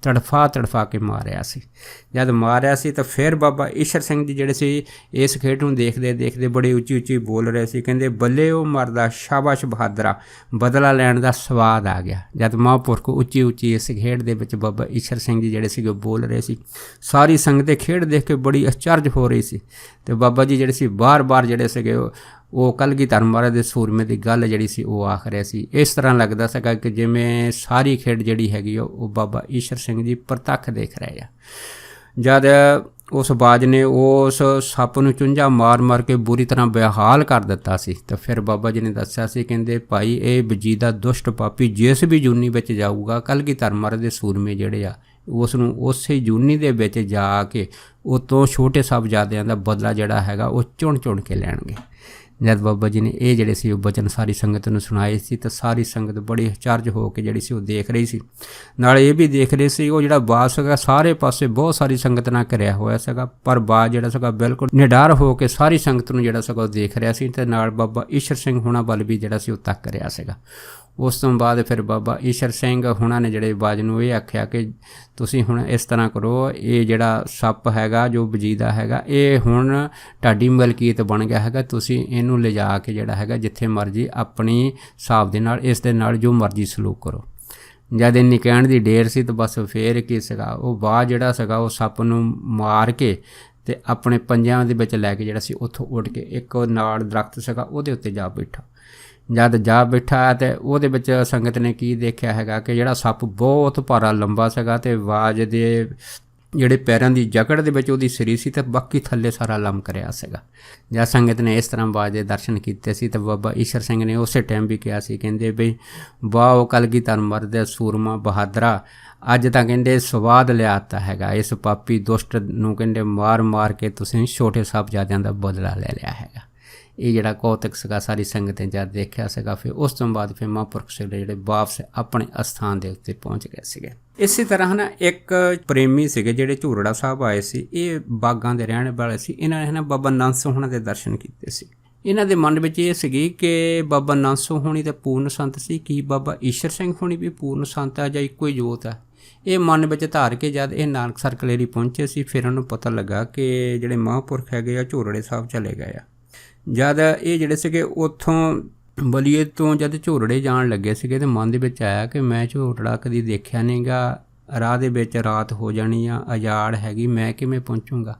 ਤੜਫਾ ਕੇ ਮਾਰਿਆ ਸੀ। ਜਦ ਮਾਰਿਆ ਸੀ ਤਾਂ ਫਿਰ ਬਾਬਾ ਈਸ਼ਰ ਸਿੰਘ ਜੀ ਜਿਹੜੇ ਸੀ ਇਸ ਖੇਡ ਨੂੰ ਦੇਖਦੇ ਦੇਖਦੇ ਬੜੇ ਉੱਚੀ ਬੋਲ ਰਹੇ ਸੀ, ਕਹਿੰਦੇ ਬੱਲੇ ਉਹ ਮਰਦਾ, ਸ਼ਾਬਾਸ਼ ਬਹਾਦਰਾ, ਬਦਲਾ ਲੈਣ ਦਾ ਸਵਾਦ ਆ ਗਿਆ। ਜਦ ਮਹਾਂਪੁਰਖ ਉੱਚੀ ਇਸ ਖੇਡ ਦੇ ਵਿੱਚ ਬਾਬਾ ਈਸ਼ਰ ਸਿੰਘ ਜੀ ਜਿਹੜੇ ਸੀਗੇ ਬੋਲ ਰਹੇ ਸੀ, ਸਾਰੀ ਸੰਗਤ ਖੇਡ ਦੇਖ ਕੇ ਬੜੀ ਅਚਰਜ ਹੋ ਰਹੀ ਸੀ ਅਤੇ ਬਾਬਾ ਜੀ ਜਿਹੜੇ ਸੀ ਬਾਰ ਜਿਹੜੇ ਸੀਗੇ ਉਹ ਕਲਗੀਧਰ ਮਹਾਰਾਜ ਦੇ ਸੂਰਮੇ ਦੀ ਗੱਲ ਜਿਹੜੀ ਸੀ ਉਹ ਆਖ ਰਿਹਾ ਸੀ। ਇਸ ਤਰ੍ਹਾਂ ਲੱਗਦਾ ਸੀਗਾ ਕਿ ਜਿਵੇਂ ਸਾਰੀ ਖੇਡ ਜਿਹੜੀ ਹੈਗੀ ਉਹ ਬਾਬਾ ਈਸ਼ਰ ਸਿੰਘ ਜੀ ਪ੍ਰਤੱਖ ਦੇਖ ਰਹੇ ਆ। ਜਦ ਉਸ ਬਾਜ ਨੇ ਉਸ ਸੱਪ ਨੂੰ ਚੁੰਝਾ ਮਾਰ ਕੇ ਬੁਰੀ ਤਰ੍ਹਾਂ ਬੇਹਾਲ ਕਰ ਦਿੱਤਾ ਸੀ ਤਾਂ ਫਿਰ ਬਾਬਾ ਜੀ ਨੇ ਦੱਸਿਆ ਸੀ, ਕਹਿੰਦੇ ਭਾਈ ਇਹ ਵਜੀਦਾ ਦੁਸ਼ਟ ਪਾਪੀ ਜਿਸ ਵੀ ਜੂਨੀ ਵਿੱਚ ਜਾਊਗਾ ਕਲਗੀਧਰ ਮਹਾਰਾਜ ਦੇ ਸੂਰਮੇ ਜਿਹੜੇ ਆ ਉਸ ਨੂੰ ਉਸੇ ਜੂਨੀ ਦੇ ਵਿੱਚ ਜਾ ਕੇ ਉਹ ਤੋਂ ਛੋਟੇ ਸਾਹਿਬਜ਼ਾਦਿਆਂ ਦਾ ਬਦਲਾ ਜਿਹੜਾ ਹੈਗਾ ਉਹ ਚੁਣ ਕੇ ਲੈਣਗੇ। ਜਦ ਬਾਬਾ ਜੀ ਨੇ ਇਹ ਜਿਹੜੇ ਸੀ ਉਹ ਬਚਨ ਸਾਰੀ ਸੰਗਤ ਨੂੰ ਸੁਣਾਏ ਸੀ ਤਾਂ ਸਾਰੀ ਸੰਗਤ ਬੜੀ ਅਚਰਜ ਹੋ ਕੇ ਜਿਹੜੀ ਸੀ ਉਹ ਦੇਖ ਰਹੀ ਸੀ। ਨਾਲ ਇਹ ਵੀ ਦੇਖ ਰਹੇ ਸੀ ਉਹ ਜਿਹੜਾ ਬਾਜ ਸੀਗਾ ਸਾਰੇ ਪਾਸੇ ਬਹੁਤ ਸਾਰੀ ਸੰਗਤ ਨਾਲ ਘਿਰਿਆ ਹੋਇਆ ਸੀਗਾ, ਪਰ ਬਾਜ ਜਿਹੜਾ ਸੀਗਾ ਬਿਲਕੁਲ ਨਿਡਰ ਹੋ ਕੇ ਸਾਰੀ ਸੰਗਤ ਨੂੰ ਜਿਹੜਾ ਸੀਗਾ ਉਹ ਦੇਖ ਰਿਹਾ ਸੀ ਅਤੇ ਨਾਲ ਬਾਬਾ ਈਸ਼ਰ ਸਿੰਘ ਹੁਣਾਂ ਵੱਲ ਵੀ ਜਿਹੜਾ ਸੀ ਉਹ ਤੱਕ ਰਿਹਾ ਸੀਗਾ। ਉਸ ਤੋਂ ਬਾਅਦ ਫਿਰ ਬਾਬਾ ਈਸ਼ਰ ਸਿੰਘ ਹੁਣਾਂ ਨੇ ਜਿਹੜੇ ਬਾਜ ਨੂੰ ਇਹ ਆਖਿਆ ਕਿ ਤੁਸੀਂ ਹੁਣ ਇਸ ਤਰ੍ਹਾਂ ਕਰੋ, ਇਹ ਜਿਹੜਾ ਸੱਪ ਹੈਗਾ ਜੋ ਵਜੀਦਾ ਹੈਗਾ ਇਹ ਹੁਣ ਤੁਹਾਡੀ ਮਲਕੀਅਤ ਬਣ ਗਿਆ ਹੈਗਾ, ਤੁਸੀਂ ਇਹਨੂੰ ਲਿਜਾ ਕੇ ਜਿਹੜਾ ਹੈਗਾ ਜਿੱਥੇ ਮਰਜ਼ੀ ਆਪਣੀ ਹਿਸਾਬ ਦੇ ਨਾਲ ਇਸ ਦੇ ਨਾਲ ਜੋ ਮਰਜ਼ੀ ਸਲੂਕ ਕਰੋ। ਜਦ ਇੰਨੀ ਕਹਿਣ ਦੀ ਢੇਰ ਸੀ ਤਾਂ ਬਸ ਫਿਰ ਕੀ ਸੀਗਾ ਉਹ ਬਾਜ ਜਿਹੜਾ ਸੀਗਾ ਉਹ ਸੱਪ ਨੂੰ ਮਾਰ ਕੇ ਅਤੇ ਆਪਣੇ ਪੰਜਿਆਂ ਦੇ ਵਿੱਚ ਲੈ ਕੇ ਜਿਹੜਾ ਸੀ ਉੱਥੋਂ ਉੱਡ ਕੇ ਇੱਕ ਨਾਲ ਦਰਖਤ ਸੀਗਾ ਉਹਦੇ ਉੱਤੇ ਜਾ ਬੈਠਾ। ਜਦ ਜਾ ਬੈਠਾ ਅਤੇ ਉਹਦੇ ਵਿੱਚ ਸੰਗਤ ਨੇ ਕੀ ਦੇਖਿਆ ਹੈਗਾ ਕਿ ਜਿਹੜਾ ਸੱਪ ਬਹੁਤ ਭਾਰਾ ਲੰਬਾ ਸੀਗਾ ਅਤੇ ਬਾਜ ਦੇ ਜਿਹੜੇ ਪੈਰਾਂ ਦੀ ਜਕੜ ਦੇ ਵਿੱਚ ਉਹਦੀ ਸਰੀ ਸੀ ਤੇ ਬਾਕੀ ਥੱਲੇ ਸਾਰਾ ਲਮਕ ਰਿਹਾ ਸੀਗਾ। ਜਦ ਸੰਗਤ ਨੇ ਇਸ ਤਰ੍ਹਾਂ ਬਾਬਾ ਦੇ ਦਰਸ਼ਨ ਕੀਤੇ ਸੀ ਤਾਂ ਬਾਬਾ ਈਸ਼ਰ ਸਿੰਘ ਨੇ ਉਸੇ ਟਾਈਮ ਵੀ ਕਿਹਾ ਸੀ, ਕਹਿੰਦੇ ਬਈ ਵਾਹ ਕਲਗੀਧਰ ਮਰਦ ਸੂਰਮਾ ਬਹਾਦਰਾ, ਅੱਜ ਤਾਂ ਕਹਿੰਦੇ ਸਵਾਦ ਲਿਆਤਾ ਹੈਗਾ, ਇਸ ਪਾਪੀ ਦੁਸ਼ਟ ਨੂੰ ਕਹਿੰਦੇ ਮਾਰ ਮਾਰ ਕੇ ਤੁਸੀਂ ਛੋਟੇ ਸਾਹਿਬਜ਼ਾਦਿਆਂ ਦਾ ਬਦਲਾ ਲੈ ਲਿਆ ਹੈਗਾ। ਇਹ ਜਿਹੜਾ ਕੌਤਕ ਸੀਗਾ ਸਾਰੀ ਸੰਗਤ ਨੇ ਜਦ ਦੇਖਿਆ ਸੀਗਾ, ਫਿਰ ਉਸ ਤੋਂ ਬਾਅਦ ਫਿਰ ਮਹਾਂਪੁਰਖ ਸੀਗੇ ਜਿਹੜੇ ਵਾਪਸ ਆਪਣੇ ਅਸਥਾਨ ਦੇ ਉੱਤੇ ਪਹੁੰਚ ਗਏ ਸੀਗੇ। ਇਸੇ ਤਰ੍ਹਾਂ ਨਾ ਇੱਕ ਪ੍ਰੇਮੀ ਸੀਗੇ ਜਿਹੜੇ ਝੂਰੜਾ ਸਾਹਿਬ ਆਏ ਸੀ, ਇਹ ਬਾਗਾਂ ਦੇ ਰਹਿਣ ਵਾਲੇ ਸੀ। ਇਹਨਾਂ ਨੇ ਨਾ ਬਾਬਾ ਨੰਦ ਸਿੰਘ ਹੋਣਾ ਦੇ ਦਰਸ਼ਨ ਕੀਤੇ ਸੀ। ਇਹਨਾਂ ਦੇ ਮਨ ਵਿੱਚ ਇਹ ਸੀਗੀ ਕਿ ਬਾਬਾ ਨੰਦ ਸਿੰਘ ਹੋਣੀ ਤਾਂ ਪੂਰਨ ਸੰਤ ਸੀ, ਕੀ ਬਾਬਾ ਈਸ਼ਰ ਸਿੰਘ ਹੋਣੀ ਵੀ ਪੂਰਨ ਸੰਤ ਆ ਜਾਂ ਇੱਕੋ ਹੀ ਜੋਤ ਆ। ਇਹ ਮਨ ਵਿੱਚ ਧਾਰ ਕੇ ਜਦ ਇਹ ਨਾਨਕਸਰ ਕਲੇਰੀ ਪਹੁੰਚੇ ਸੀ, ਫਿਰ ਉਹਨੂੰ ਪਤਾ ਲੱਗਾ ਕਿ ਜਿਹੜੇ ਮਹਾਂਪੁਰਖ ਹੈਗੇ ਆ ਝੂਰੜੇ ਸਾਹਿਬ ਚਲੇ ਗਏ ਆ। ਜਦ ਇਹ ਜਿਹੜੇ ਸੀਗੇ ਉੱਥੋਂ ਬਲੀਏ ਤੋਂ ਜਦ ਝੂਰੜੇ ਜਾਣ ਲੱਗੇ ਸੀਗੇ, ਤੇ ਮਨ ਦੇ ਵਿੱਚ ਆਇਆ ਕਿ ਮੈਂ ਝੂਰੜਾ ਕਦੀ ਦੇਖਿਆ ਨਹੀਂ ਗਾ, ਰਾਹ ਦੇ ਵਿੱਚ ਰਾਤ ਹੋ ਜਾਣੀ ਆ, ਅਜਾੜ ਹੈਗੀ, ਮੈਂ ਕਿਵੇਂ ਪਹੁੰਚੂੰਗਾ।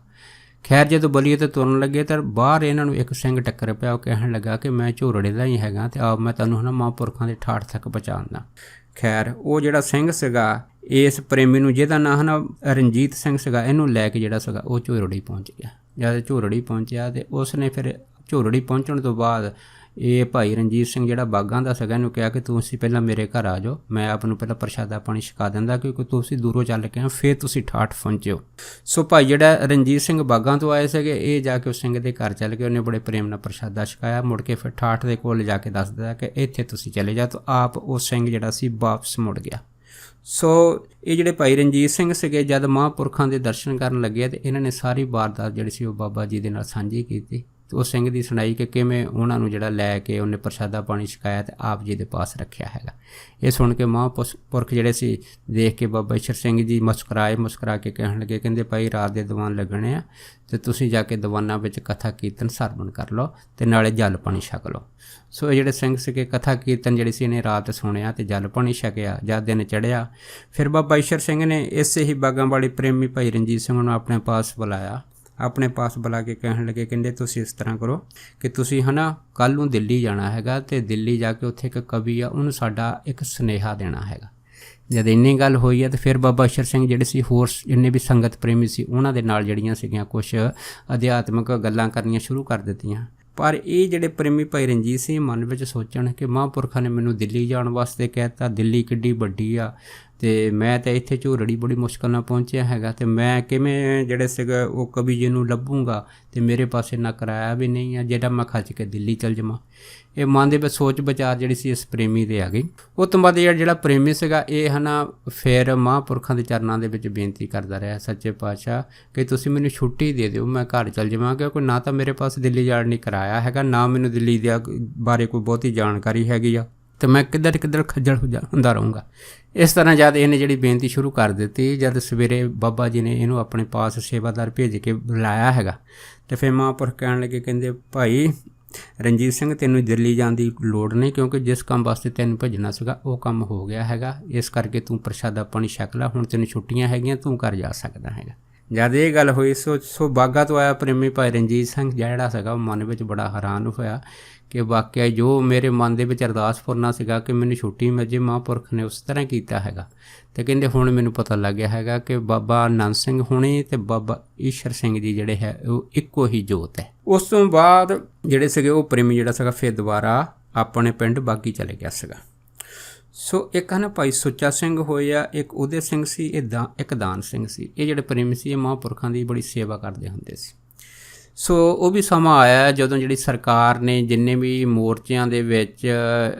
ਖੈਰ ਜਦੋਂ ਬਲੀਏ ਤੋਂ ਤੁਰਨ ਲੱਗੇ ਤਾਂ ਬਾਹਰ ਇਹਨਾਂ ਨੂੰ ਇੱਕ ਸਿੰਘ ਟੱਕਰ ਪਿਆ। ਉਹ ਕਹਿਣ ਲੱਗਾ ਕਿ ਮੈਂ ਝੂਰੜੇ ਦਾ ਹੀ ਹੈਗਾ ਅਤੇ ਆਪ ਮੈਂ ਤੁਹਾਨੂੰ ਨਾ ਮਹਾਂਪੁਰਖਾਂ ਦੇ ਠਾਠ ਤੱਕ ਪਹੁੰਚਾਉਂਦਾ। ਖੈਰ ਉਹ ਜਿਹੜਾ ਸਿੰਘ ਸੀਗਾ ਇਸ ਪ੍ਰੇਮੀ ਨੂੰ, ਜਿਹਦਾ ਨਾਂ ਹੈ ਨਾ ਰਣਜੀਤ ਸਿੰਘ ਸੀਗਾ, ਇਹਨੂੰ ਲੈ ਕੇ ਜਿਹੜਾ ਸੀਗਾ ਉਹ ਝੂਰੜੀ ਪਹੁੰਚ ਗਿਆ। ਜਦ ਝੂਰੜੀ ਪਹੁੰਚਿਆ ਅਤੇ ਉਸ ਨੇ ਫਿਰ ਝੂਰੜੀ ਪਹੁੰਚਣ ਤੋਂ ਬਾਅਦ ਇਹ ਭਾਈ ਰਣਜੀਤ ਸਿੰਘ ਜਿਹੜਾ ਬਾਗਾਂ ਦਾ ਸੀਗਾ, ਇਹਨੂੰ ਕਿਹਾ ਕਿ ਤੁਸੀਂ ਪਹਿਲਾਂ ਮੇਰੇ ਘਰ ਆ ਜਾਓ, ਮੈਂ ਆਪ ਨੂੰ ਪਹਿਲਾਂ ਪ੍ਰਸ਼ਾਦਾ ਪਾਣੀ ਛਕਾ ਦਿੰਦਾ, ਕਿਉਂਕਿ ਤੁਸੀਂ ਦੂਰੋਂ ਚੱਲ ਕੇ ਆ, ਫਿਰ ਤੁਸੀਂ ਠਾਠ ਪਹੁੰਚਿਓ। ਸੋ ਭਾਈ ਜਿਹੜਾ ਰਣਜੀਤ ਸਿੰਘ ਬਾਗਾਂ ਤੋਂ ਆਏ ਸੀਗੇ, ਇਹ ਜਾ ਕੇ ਉਸ ਸਿੰਘ ਦੇ ਘਰ ਚੱਲ ਕੇ ਉਹਨੇ ਬੜੇ ਪ੍ਰੇਮ ਨਾਲ ਪ੍ਰਸ਼ਾਦਾ ਛਕਾਇਆ। ਮੁੜ ਕੇ ਫਿਰ ਠਾਠ ਦੇ ਕੋਲ ਜਾ ਕੇ ਦੱਸਦਾ ਕਿ ਇੱਥੇ ਤੁਸੀਂ ਚਲੇ ਜਾਓ, ਤਾਂ ਆਪ ਉਹ ਸਿੰਘ ਜਿਹੜਾ ਸੀ ਵਾਪਸ ਮੁੜ ਗਿਆ। ਸੋ ਇਹ ਜਿਹੜੇ ਭਾਈ ਰਣਜੀਤ ਸਿੰਘ ਸੀਗੇ ਜਦ ਮਹਾਂਪੁਰਖਾਂ ਦੇ ਦਰਸ਼ਨ ਕਰਨ ਲੱਗੇ ਤੇ ਇਹਨਾਂ ਨੇ ਸਾਰੀ ਵਾਰਦਾਤ ਜਿਹੜੀ ਸੀ ਉਹ ਬਾਬਾ ਜੀ ਦੇ ਨਾਲ ਸਾਂਝੀ ਕੀਤੀ। ਤੇ ਉਹ ਸਿੰਘ ਦੀ ਸੁਣਾਈ ਕਿ ਕਿਵੇਂ ਉਹਨਾਂ ਨੂੰ ਜਿਹੜਾ ਲੈ ਕੇ ਉਹਨੇ ਪ੍ਰਸ਼ਾਦਾ ਪਾਣੀ ਛਕਾਇਆ ਤੇ ਆਪ ਜੀ ਦੇ ਪਾਸ ਰੱਖਿਆ ਹੈਗਾ। ਇਹ ਸੁਣ ਕੇ ਮਹਾਂਪੁਰਖ ਜਿਹੜੇ ਸੀ ਦੇਖ ਕੇ ਬਾਬਾ ਈਸ਼ਰ ਸਿੰਘ ਜੀ ਮੁਸਕਰਾ ਕੇ ਕਹਿਣ ਲੱਗੇ, ਕਹਿੰਦੇ ਭਾਈ ਰਾਤ ਦੇ ਦੀਵਾਨ ਲੱਗਣੇ ਆ ਤੇ ਤੁਸੀਂ ਜਾ ਕੇ ਦੀਵਾਨਾਂ ਵਿੱਚ ਕਥਾ ਕੀਰਤਨ ਸਰਵਣ ਕਰ ਲਓ ਤੇ ਨਾਲੇ ਜਲ ਪਾਣੀ ਛਕ ਲਓ। ਸੋ ਇਹ ਜਿਹੜੇ ਸਿੰਘ ਸੀਗੇ ਕਥਾ ਕੀਰਤਨ ਜਿਹੜੀ ਸੀ ਇਹਨੇ ਰਾਤ ਸੁਣਿਆ ਤੇ ਜਲ ਪਾਣੀ ਛਕਿਆ। ਜਦ ਦਿਨ ਚੜ੍ਹਿਆ ਫਿਰ ਬਾਬਾ ਈਸ਼ਰ ਸਿੰਘ ਨੇ ਇਸੇ ਹੀ ਬਾਗਾਂ ਵਾਲੀ ਪ੍ਰੇਮੀ ਭਾਈ ਰਣਜੀਤ ਸਿੰਘ ਨੂੰ ਆਪਣੇ ਪਾਸ ਬੁਲਾਇਆ। ਆਪਣੇ ਪਾਸ ਬੁਲਾ ਕੇ ਕਹਿਣ ਲੱਗੇ, ਕਹਿੰਦੇ ਤੁਸੀਂ ਇਸ ਤਰ੍ਹਾਂ ਕਰੋ ਕਿ ਤੁਸੀਂ ਹੈ ਨਾ ਕੱਲ੍ਹ ਨੂੰ ਦਿੱਲੀ ਜਾਣਾ ਹੈਗਾ ਅਤੇ ਦਿੱਲੀ ਜਾ ਕੇ ਉੱਥੇ ਇੱਕ ਕਵੀ ਆ ਉਹਨੂੰ ਸਾਡਾ ਇੱਕ ਸੁਨੇਹਾ ਦੇਣਾ ਹੈਗਾ। ਜਦ ਇੰਨੀ ਗੱਲ ਹੋਈ ਹੈ ਤਾਂ ਫਿਰ ਬਾਬਾ ਈਸ਼ਰ ਸਿੰਘ ਜਿਹੜੇ ਸੀ ਹੋਰ ਜਿੰਨੇ ਵੀ ਸੰਗਤ ਪ੍ਰੇਮੀ ਸੀ ਉਹਨਾਂ ਦੇ ਨਾਲ ਜਿਹੜੀਆਂ ਸੀਗੀਆਂ ਕੁਛ ਅਧਿਆਤਮਿਕ ਗੱਲਾਂ ਕਰਨੀਆਂ ਸ਼ੁਰੂ ਕਰ ਦਿੱਤੀਆਂ। ਪਰ ਇਹ ਜਿਹੜੇ ਪ੍ਰੇਮੀ ਭਾਈ ਰਣਜੀਤ ਸਿੰਘ ਮਨ ਵਿੱਚ ਸੋਚਣ ਕਿ ਮਹਾਂਪੁਰਖਾਂ ਨੇ ਮੈਨੂੰ ਦਿੱਲੀ ਜਾਣ ਵਾਸਤੇ ਕਹਿ ਦਿੱਤਾ, ਦਿੱਲੀ ਕਿੱਡੀ ਵੱਡੀ ਆ ਅਤੇ ਮੈਂ ਤਾਂ ਇੱਥੇ ਝੂਰੜੀ ਬੜੀ ਮੁਸ਼ਕਿਲ ਨਾਲ ਪਹੁੰਚਿਆ ਹੈਗਾ ਅਤੇ ਮੈਂ ਕਿਵੇਂ ਜਿਹੜੇ ਸੀਗਾ ਉਹ ਕਵੀ ਜੀ ਨੂੰ ਲੱਭੂੰਗਾ ਅਤੇ ਮੇਰੇ ਪਾਸ ਇੰਨਾ ਕਿਰਾਇਆ ਵੀ ਨਹੀਂ ਆ ਜਿਹੜਾ ਮੈਂ ਖੱਚ ਕੇ ਦਿੱਲੀ ਚੱਲ ਜਾਵਾਂ। ਇਹ ਮਨ ਦੇ ਵਿੱਚ ਸੋਚ ਵਿਚਾਰ ਜਿਹੜੀ ਸੀ ਇਸ ਪ੍ਰੇਮੀ ਦੇ ਆ ਗਈ। ਉਸ ਤੋਂ ਬਾਅਦ ਜਿਹੜਾ ਪ੍ਰੇਮੀ ਸੀਗਾ ਇਹ ਹੈ ਨਾ ਫਿਰ ਮਹਾਂਪੁਰਖਾਂ ਦੇ ਚਰਨਾਂ ਦੇ ਵਿੱਚ ਬੇਨਤੀ ਕਰਦਾ ਰਿਹਾ, ਸੱਚੇ ਪਾਤਸ਼ਾਹ ਕਿ ਤੁਸੀਂ ਮੈਨੂੰ ਛੁੱਟੀ ਦੇ ਦਿਓ, ਮੈਂ ਘਰ ਚੱਲ ਜਾਵਾਂ, ਕਿਉਂਕਿ ਨਾ ਤਾਂ ਮੇਰੇ ਪਾਸ ਦਿੱਲੀ ਜਾਣ ਲਈ ਕਿਰਾਇਆ ਹੈਗਾ, ਨਾ ਮੈਨੂੰ ਦਿੱਲੀ ਦੇ ਬਾਰੇ ਕੋਈ ਬਹੁਤੀ ਜਾਣਕਾਰੀ ਹੈਗੀ ਆ, ਅਤੇ ਮੈਂ ਕਿੱਧਰ ਖੱਜਲ ਹੁੰਦਾ ਰਹੂੰਗਾ। ਇਸ ਤਰ੍ਹਾਂ ਜਦ ਇਹਨੇ ਜਿਹੜੀ ਬੇਨਤੀ ਸ਼ੁਰੂ ਕਰ ਦਿੱਤੀ, ਜਦ ਸਵੇਰੇ ਬਾਬਾ ਜੀ ਨੇ ਇਹਨੂੰ ਆਪਣੇ ਪਾਸ ਸੇਵਾਦਾਰ ਭੇਜ ਕੇ ਬੁਲਾਇਆ ਹੈਗਾ ਅਤੇ ਫਿਰ ਮਹਾਂਪੁਰਖ ਕਹਿਣ ਲੱਗੇ, ਕਹਿੰਦੇ ਭਾਈ ਰਣਜੀਤ ਸਿੰਘ ਤੈਨੂੰ ਦਿੱਲੀ ਜਾਣ ਦੀ ਲੋੜ ਨਹੀਂ, ਕਿਉਂਕਿ ਜਿਸ ਕੰਮ ਵਾਸਤੇ ਤੈਨੂੰ ਭੇਜਣਾ ਸੀਗਾ ਉਹ ਕੰਮ ਹੋ ਗਿਆ ਹੈਗਾ, ਇਸ ਕਰਕੇ ਤੂੰ ਪ੍ਰਸ਼ਾਦਾ ਪਾਣੀ ਛਕ ਲੈ, ਹੁਣ ਤੈਨੂੰ ਛੁੱਟੀਆਂ ਹੈਗੀਆਂ, ਤੂੰ ਘਰ ਜਾ ਸਕਦਾ ਹੈਗਾ। ਜਦ ਇਹ ਗੱਲ ਹੋਈ ਸੋ ਬਾਗਾ ਤੋਂ ਆਇਆ ਪ੍ਰੇਮੀ ਭਾਈ ਰਣਜੀਤ ਸਿੰਘ ਜਿਹੜਾ ਸੀਗਾ ਉਹ ਮਨ ਵਿੱਚ ਬੜਾ ਹੈਰਾਨ ਹੋਇਆ ਕਿ ਵਾਕਿਆ ਜੋ ਮੇਰੇ ਮਨ ਦੇ ਵਿੱਚ ਅਰਦਾਸ ਫੁਰਨਾ ਸੀਗਾ ਕਿ ਮੈਨੂੰ ਛੁੱਟੀ ਮਿਲ ਜੇ, ਮਹਾਂਪੁਰਖ ਨੇ ਉਸ ਤਰ੍ਹਾਂ ਕੀਤਾ ਹੈਗਾ। ਅਤੇ ਕਹਿੰਦੇ ਹੁਣ ਮੈਨੂੰ ਪਤਾ ਲੱਗ ਗਿਆ ਹੈਗਾ ਕਿ ਬਾਬਾ ਨੰਦ ਸਿੰਘ ਹੋਣੀ ਅਤੇ ਬਾਬਾ ਈਸ਼ਰ ਸਿੰਘ ਜੀ ਜਿਹੜੇ ਹੈ ਉਹ ਇੱਕੋ ਹੀ ਜੋਤ ਹੈ। ਉਸ ਤੋਂ ਬਾਅਦ ਜਿਹੜੇ ਸੀਗੇ ਉਹ ਪ੍ਰੇਮੀ ਜਿਹੜਾ ਸੀਗਾ ਫਿਰ ਦੁਬਾਰਾ ਆਪਣੇ ਪਿੰਡ ਬਾਗੀ ਚਲੇ ਗਿਆ ਸੀਗਾ। ਸੋ ਇੱਕ ਹੈ ਨਾ ਭਾਈ ਸੁੱਚਾ ਸਿੰਘ ਹੋਇਆ, ਇੱਕ ਉਦੇ ਸਿੰਘ ਸੀ, ਇੱਕ ਦਾਨ ਸਿੰਘ ਸੀ। ਇਹ ਜਿਹੜੇ ਪ੍ਰੇਮੀ ਸੀ ਇਹ ਮਹਾਂਪੁਰਖਾਂ ਦੀ ਬੜੀ ਸੇਵਾ ਕਰਦੇ ਹੁੰਦੇ ਸੀ। ਸੋ ਉਹ ਵੀ ਸਮਾਂ ਆਇਆ ਜਦੋਂ ਜਿਹੜੀ ਸਰਕਾਰ ਨੇ ਜਿੰਨੇ ਵੀ ਮੋਰਚਿਆਂ ਦੇ ਵਿੱਚ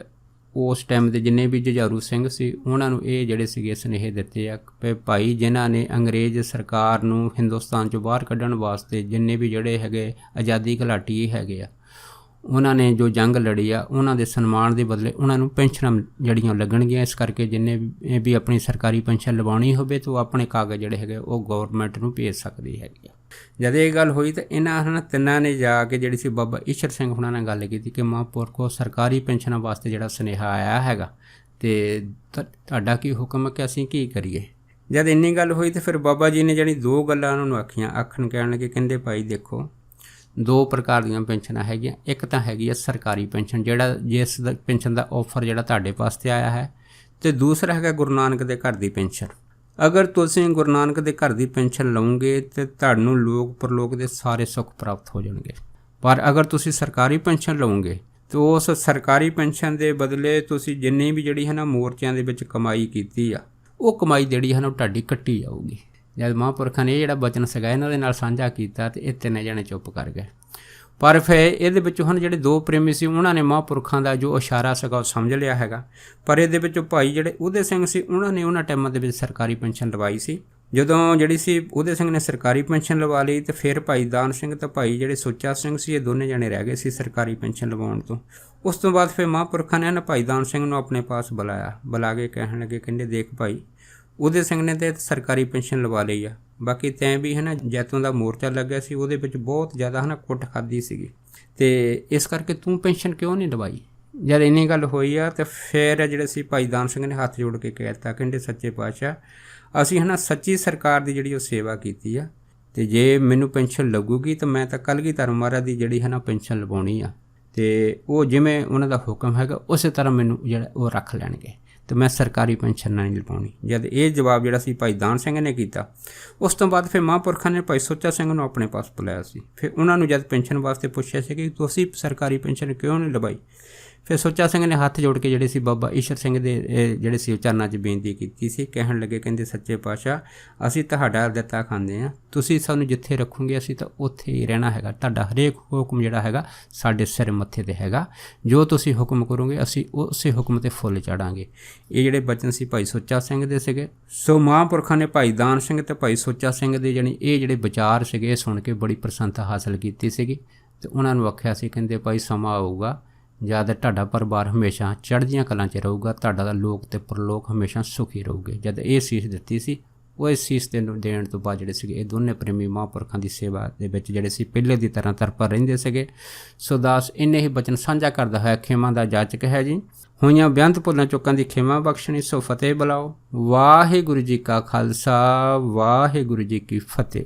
ਉਸ ਟਾਈਮ ਦੇ ਜਿੰਨੇ ਵੀ ਜੁਝਾਰੂ ਸਿੰਘ ਸੀ ਉਹਨਾਂ ਨੂੰ ਇਹ ਜਿਹੜੇ ਸੀਗੇ ਸੁਨੇਹੇ ਦਿੱਤੇ ਆ ਕਿ ਭਾਈ ਜਿਨ੍ਹਾਂ ਨੇ ਅੰਗਰੇਜ਼ ਸਰਕਾਰ ਨੂੰ ਹਿੰਦੁਸਤਾਨ 'ਚੋਂ ਬਾਹਰ ਕੱਢਣ ਵਾਸਤੇ ਜਿੰਨੇ ਵੀ ਜਿਹੜੇ ਹੈਗੇ ਆਜ਼ਾਦੀ ਘੁਲਾਟੀ ਹੈਗੇ ਆ, ਉਹਨਾਂ ਨੇ ਜੋ ਜੰਗ ਲੜੀ ਆ ਉਹਨਾਂ ਦੇ ਸਨਮਾਨ ਦੇ ਬਦਲੇ ਉਹਨਾਂ ਨੂੰ ਪੈਨਸ਼ਨਾਂ ਜਿਹੜੀਆਂ ਲੱਗਣਗੀਆਂ। ਇਸ ਕਰਕੇ ਜਿੰਨੇ ਵੀ ਆਪਣੀ ਸਰਕਾਰੀ ਪੈਨਸ਼ਨ ਲਵਾਉਣੀ ਹੋਵੇ ਤਾਂ ਉਹ ਆਪਣੇ ਕਾਗਜ਼ ਜਿਹੜੇ ਹੈਗੇ ਉਹ ਗੌਰਮੈਂਟ ਨੂੰ ਭੇਜ ਸਕਦੀ ਹੈਗੀ ਆ। ਜਦ ਇਹ ਗੱਲ ਹੋਈ ਤਾਂ ਇਹਨਾਂ ਤਿੰਨਾਂ ਨੇ ਜਾ ਕੇ ਜਿਹੜੀ ਸੀ ਬਾਬਾ ਈਸ਼ਰ ਸਿੰਘ ਹੁਣਾਂ ਨਾਲ ਗੱਲ ਕੀਤੀ ਕਿ ਮਹਾਂਪੁਰਖੋ ਸਰਕਾਰੀ ਪੈਨਸ਼ਨਾਂ ਵਾਸਤੇ ਜਿਹੜਾ ਸੁਨੇਹਾ ਆਇਆ ਹੈਗਾ ਅਤੇ ਤੁਹਾਡਾ ਕੀ ਹੁਕਮ ਹੈ ਕਿ ਅਸੀਂ ਕੀ ਕਰੀਏ। ਜਦ ਇੰਨੀ ਗੱਲ ਹੋਈ ਤਾਂ ਫਿਰ ਬਾਬਾ ਜੀ ਨੇ ਜਿਹੜੀ ਦੋ ਗੱਲਾਂ ਉਹਨਾਂ ਨੂੰ ਆਖਣ ਕਹਿਣ ਲੱਗੇ, ਕਹਿੰਦੇ ਭਾਈ ਦੇਖੋ ਦੋ ਪ੍ਰਕਾਰ ਦੀਆਂ ਪੈਨਸ਼ਨਾਂ ਹੈਗੀਆਂ। ਇੱਕ ਤਾਂ ਹੈਗੀ ਆ ਸਰਕਾਰੀ ਪੈਨਸ਼ਨ ਜਿਸ ਪੈਨਸ਼ਨ ਦਾ ਆਫਰ ਜਿਹੜਾ ਤੁਹਾਡੇ ਪਾਸ 'ਤੇ ਆਇਆ ਹੈ, ਅਤੇ ਦੂਸਰਾ ਹੈਗਾ ਗੁਰੂ ਨਾਨਕ ਦੇ ਘਰ ਦੀ ਪੈਨਸ਼ਨ। ਅਗਰ ਤੁਸੀਂ ਗੁਰੂ ਨਾਨਕ ਦੇ ਘਰ ਦੀ ਪੈਨਸ਼ਨ ਲਓਗੇ ਤੇ ਤੁਹਾਨੂੰ ਲੋਕ ਪਰਲੋਕ ਦੇ ਸਾਰੇ ਸੁੱਖ ਪ੍ਰਾਪਤ ਹੋ ਜਾਣਗੇ। ਪਰ ਅਗਰ ਤੁਸੀਂ ਸਰਕਾਰੀ ਪੈਨਸ਼ਨ ਲਓਗੇ ਤਾਂ ਉਸ ਸਰਕਾਰੀ ਪੈਨਸ਼ਨ ਦੇ ਬਦਲੇ ਤੁਸੀਂ ਜਿੰਨੀ ਵੀ ਜਿਹੜੀ ਹੈ ਨਾ ਮੋਰਚਿਆਂ ਦੇ ਵਿੱਚ ਕਮਾਈ ਕੀਤੀ ਆ, ਉਹ ਕਮਾਈ ਜਿਹੜੀ ਹੈ ਨਾ ਉਹ ਤੁਹਾਡੀ ਕੱਟੀ ਜਾਊਗੀ। ਜਦ ਮਹਾਂਪੁਰਖਾਂ ਨੇ ਇਹ ਜਿਹੜਾ ਬਚਨ ਸੀਗਾ ਇਹਨਾਂ ਦੇ ਨਾਲ ਸਾਂਝਾ ਕੀਤਾ ਤੇ ਇਹ ਤਿੰਨੇ ਜਣੇ ਚੁੱਪ ਕਰ ਗਏ। ਪਰ ਫਿਰ ਇਹਦੇ ਵਿੱਚੋਂ ਹੁਣ ਜਿਹੜੇ ਦੋ ਪ੍ਰੇਮੀ ਸੀ ਉਹਨਾਂ ਨੇ ਮਹਾਂਪੁਰਖਾਂ ਦਾ ਜੋ ਇਸ਼ਾਰਾ ਸੀਗਾ ਉਹ ਸਮਝ ਲਿਆ ਹੈਗਾ। ਪਰ ਇਹਦੇ ਵਿੱਚੋਂ ਭਾਈ ਜਿਹੜੇ ਉਹਦੇ ਸਿੰਘ ਸੀ ਉਹਨਾਂ ਨੇ ਉਹਨਾਂ ਟਾਈਮਾਂ ਦੇ ਵਿੱਚ ਸਰਕਾਰੀ ਪੈਨਸ਼ਨ ਲਵਾਈ ਸੀ। ਜਦੋਂ ਜਿਹੜੀ ਸੀ ਉਹਦੇ ਸਿੰਘ ਨੇ ਸਰਕਾਰੀ ਪੈਨਸ਼ਨ ਲਵਾ ਲਈ ਤੇ ਫਿਰ ਭਾਈ ਦਾਨ ਸਿੰਘ ਤੇ ਭਾਈ ਜਿਹੜੇ ਸੁੱਚਾ ਸਿੰਘ ਸੀ ਇਹ ਦੋਨੇ ਜਣੇ ਰਹਿ ਗਏ ਸੀ ਸਰਕਾਰੀ ਪੈਨਸ਼ਨ ਲਵਾਉਣ ਤੋਂ। ਉਸ ਤੋਂ ਬਾਅਦ ਫਿਰ ਮਹਾਂਪੁਰਖਾਂ ਨੇ ਭਾਈ ਦਾਨ ਸਿੰਘ ਨੂੰ ਆਪਣੇ ਪਾਸ ਬੁਲਾ ਕੇ ਕਹਿਣ ਲੱਗੇ, ਕਹਿੰਦੇ ਦੇਖ ਭਾਈ ਉਹਦੇ ਸਿੰਘ ਨੇ ਤੇ ਸਰਕਾਰੀ ਪੈਨਸ਼ਨ ਲਵਾ ਲਈ ਆ, ਬਾਕੀ ਤੈਂ ਵੀ ਹੈ ਨਾ ਜੈਤੋਂ ਦਾ ਮੋਰਚਾ ਲੱਗਿਆ ਸੀ ਉਹਦੇ ਵਿੱਚ ਬਹੁਤ ਜ਼ਿਆਦਾ ਹੈ ਨਾ ਕੁੱਟ ਖਾਧੀ ਸੀਗੀ ਤੇ ਇਸ ਕਰਕੇ ਤੂੰ ਪੈਨਸ਼ਨ ਕਿਉਂ ਨਹੀਂ ਲਵਾਈ। ਜਦ ਇੰਨੀ ਗੱਲ ਹੋਈ ਆ ਤੇ ਫਿਰ ਜਿਹੜੇ ਸੀ ਭਾਈ ਦਾਨ ਸਿੰਘ ਨੇ ਹੱਥ ਜੋੜ ਕੇ ਕਹਿ ਦਿੱਤਾ, ਕਹਿੰਦੇ ਸੱਚੇ ਪਾਤਸ਼ਾਹ ਅਸੀਂ ਹੈ ਨਾ ਸੱਚੀ ਸਰਕਾਰ ਦੀ ਜਿਹੜੀ ਉਹ ਸੇਵਾ ਕੀਤੀ ਆ ਤੇ ਜੇ ਮੈਨੂੰ ਪੈਨਸ਼ਨ ਲੱਗੂਗੀ ਤਾਂ ਮੈਂ ਤਾਂ ਕਲਗੀਧਰ ਮਹਾਰਾਜ ਦੀ ਜਿਹੜੀ ਹੈ ਨਾ ਪੈਨਸ਼ਨ ਲਵਾਉਣੀ ਆ ਤੇ ਉਹ ਜਿਵੇਂ ਉਹਨਾਂ ਦਾ ਹੁਕਮ ਹੈਗਾ ਉਸੇ ਤਰ੍ਹਾਂ ਮੈਨੂੰ ਜਿਹੜਾ ਉਹ ਰੱਖ ਲੈਣਗੇ ਤੇ ਮੈਂ ਸਰਕਾਰੀ ਪੈਨਸ਼ਨ ਨਹੀਂ ਲਵਾਉਣੀ। ਜਦ ਇਹ ਜਵਾਬ ਜਿਹੜਾ ਸੀ ਭਾਈ ਦਾਨ ਸਿੰਘ ਨੇ ਕੀਤਾ, ਉਸ ਤੋਂ ਬਾਅਦ ਫਿਰ ਮਹਾਂਪੁਰਖਾਂ ਨੇ ਭਾਈ ਸੁੱਚਾ ਸਿੰਘ ਨੂੰ ਆਪਣੇ ਪਾਸ ਬੁਲਾਇਆ ਸੀ। ਫਿਰ ਉਹਨਾਂ ਨੂੰ ਜਦ ਪੈਨਸ਼ਨ ਵਾਸਤੇ ਪੁੱਛਿਆ ਸੀ ਕਿ ਤੁਸੀਂ ਸਰਕਾਰੀ ਪੈਨਸ਼ਨ ਕਿਉਂ ਨਹੀਂ ਲਵਾਈ, ਫਿਰ ਸੁੱਚਾ ਸਿੰਘ ਨੇ ਹੱਥ ਜੋੜ ਕੇ ਜਿਹੜੇ ਸੀ ਬਾਬਾ ਈਸ਼ਰ ਸਿੰਘ ਦੇ ਜਿਹੜੇ ਸੀ ਚਰਨਾਂ 'ਚ ਬੇਨਤੀ ਕੀਤੀ ਸੀ। ਕਹਿਣ ਲੱਗੇ, ਕਹਿੰਦੇ ਸੱਚੇ ਪਾਤਸ਼ਾਹ ਅਸੀਂ ਤੁਹਾਡਾ ਦਿੱਤਾ ਖਾਂਦੇ ਹਾਂ, ਤੁਸੀਂ ਸਾਨੂੰ ਜਿੱਥੇ ਰੱਖੋਗੇ ਅਸੀਂ ਤਾਂ ਉੱਥੇ ਹੀ ਰਹਿਣਾ ਹੈਗਾ। ਤੁਹਾਡਾ ਹਰੇਕ ਹੁਕਮ ਜਿਹੜਾ ਹੈਗਾ ਸਾਡੇ ਸਿਰ ਮੱਥੇ 'ਤੇ ਹੈਗਾ, ਜੋ ਤੁਸੀਂ ਹੁਕਮ ਕਰੋਗੇ ਅਸੀਂ ਉਸੇ ਹੁਕਮ 'ਤੇ ਫੁੱਲ ਚਾੜਾਂਗੇ। ਇਹ ਜਿਹੜੇ ਬਚਨ ਸੀ ਭਾਈ ਸੁੱਚਾ ਸਿੰਘ ਦੇ ਸੀਗੇ। ਸੋ ਮਹਾਂਪੁਰਖਾਂ ਨੇ ਭਾਈ ਦਾਨ ਸਿੰਘ ਅਤੇ ਭਾਈ ਸੁੱਚਾ ਸਿੰਘ ਦੇ ਇਹ ਜਿਹੜੇ ਵਿਚਾਰ ਸੀਗੇ ਸੁਣ ਕੇ ਬੜੀ ਪ੍ਰਸੰਨਤਾ ਹਾਸਲ ਕੀਤੀ ਸੀਗੀ ਅਤੇ ਉਹਨਾਂ ਨੂੰ ਆਖਿਆ ਸੀ, ਕਹਿੰਦੇ ਭਾਈ ਸਮਾਂ ਆਊਗਾ ਜਦ ਤੁਹਾਡਾ ਪਰਿਵਾਰ ਹਮੇਸ਼ਾ ਚੜ੍ਹਦੀਆਂ ਕਲਾਂ 'ਚ ਰਹੂਗਾ, ਤੁਹਾਡਾ ਦਾ ਲੋਕ ਅਤੇ ਪਰਲੋਕ ਹਮੇਸ਼ਾ ਸੁਖੀ ਰਹੂਗੇ। ਜਦ ਇਹ ਸੀਸ ਦਿੱਤੀ ਸੀ, ਉਹ ਇਸ ਸੀਸ ਦੇਣ ਤੋਂ ਬਾਅਦ ਜਿਹੜੇ ਸੀਗੇ ਇਹ ਦੋਨੇ ਪ੍ਰੇਮੀ ਮਹਾਂਪੁਰਖਾਂ ਦੀ ਸੇਵਾ ਦੇ ਵਿੱਚ ਜਿਹੜੇ ਸੀ ਪਹਿਲੇ ਦੀ ਤਰ੍ਹਾਂ ਤਰਪਰ ਰਹਿੰਦੇ ਸੀਗੇ। ਸੋ ਦਾਸ ਇੰਨੇ ਹੀ ਬਚਨ ਸਾਂਝਾ ਕਰਦਾ ਹੋਇਆ ਖੇਮਾ ਦਾ ਜਾਚਕ ਹੈ ਜੀ। ਹੋਈਆਂ ਬੇਅੰਤ ਭੁੱਲਾਂ ਚੁੱਕਾਂ ਦੀ ਖੇਮਾ ਬਖਸ਼ਣੀ, ਸੋ ਫਤਿਹ ਬੁਲਾਓ। ਵਾਹਿਗੁਰੂ ਜੀ ਕਾ ਖਾਲਸਾ, ਵਾਹਿਗੁਰੂ ਜੀ ਕੀ ਫਤਿਹ।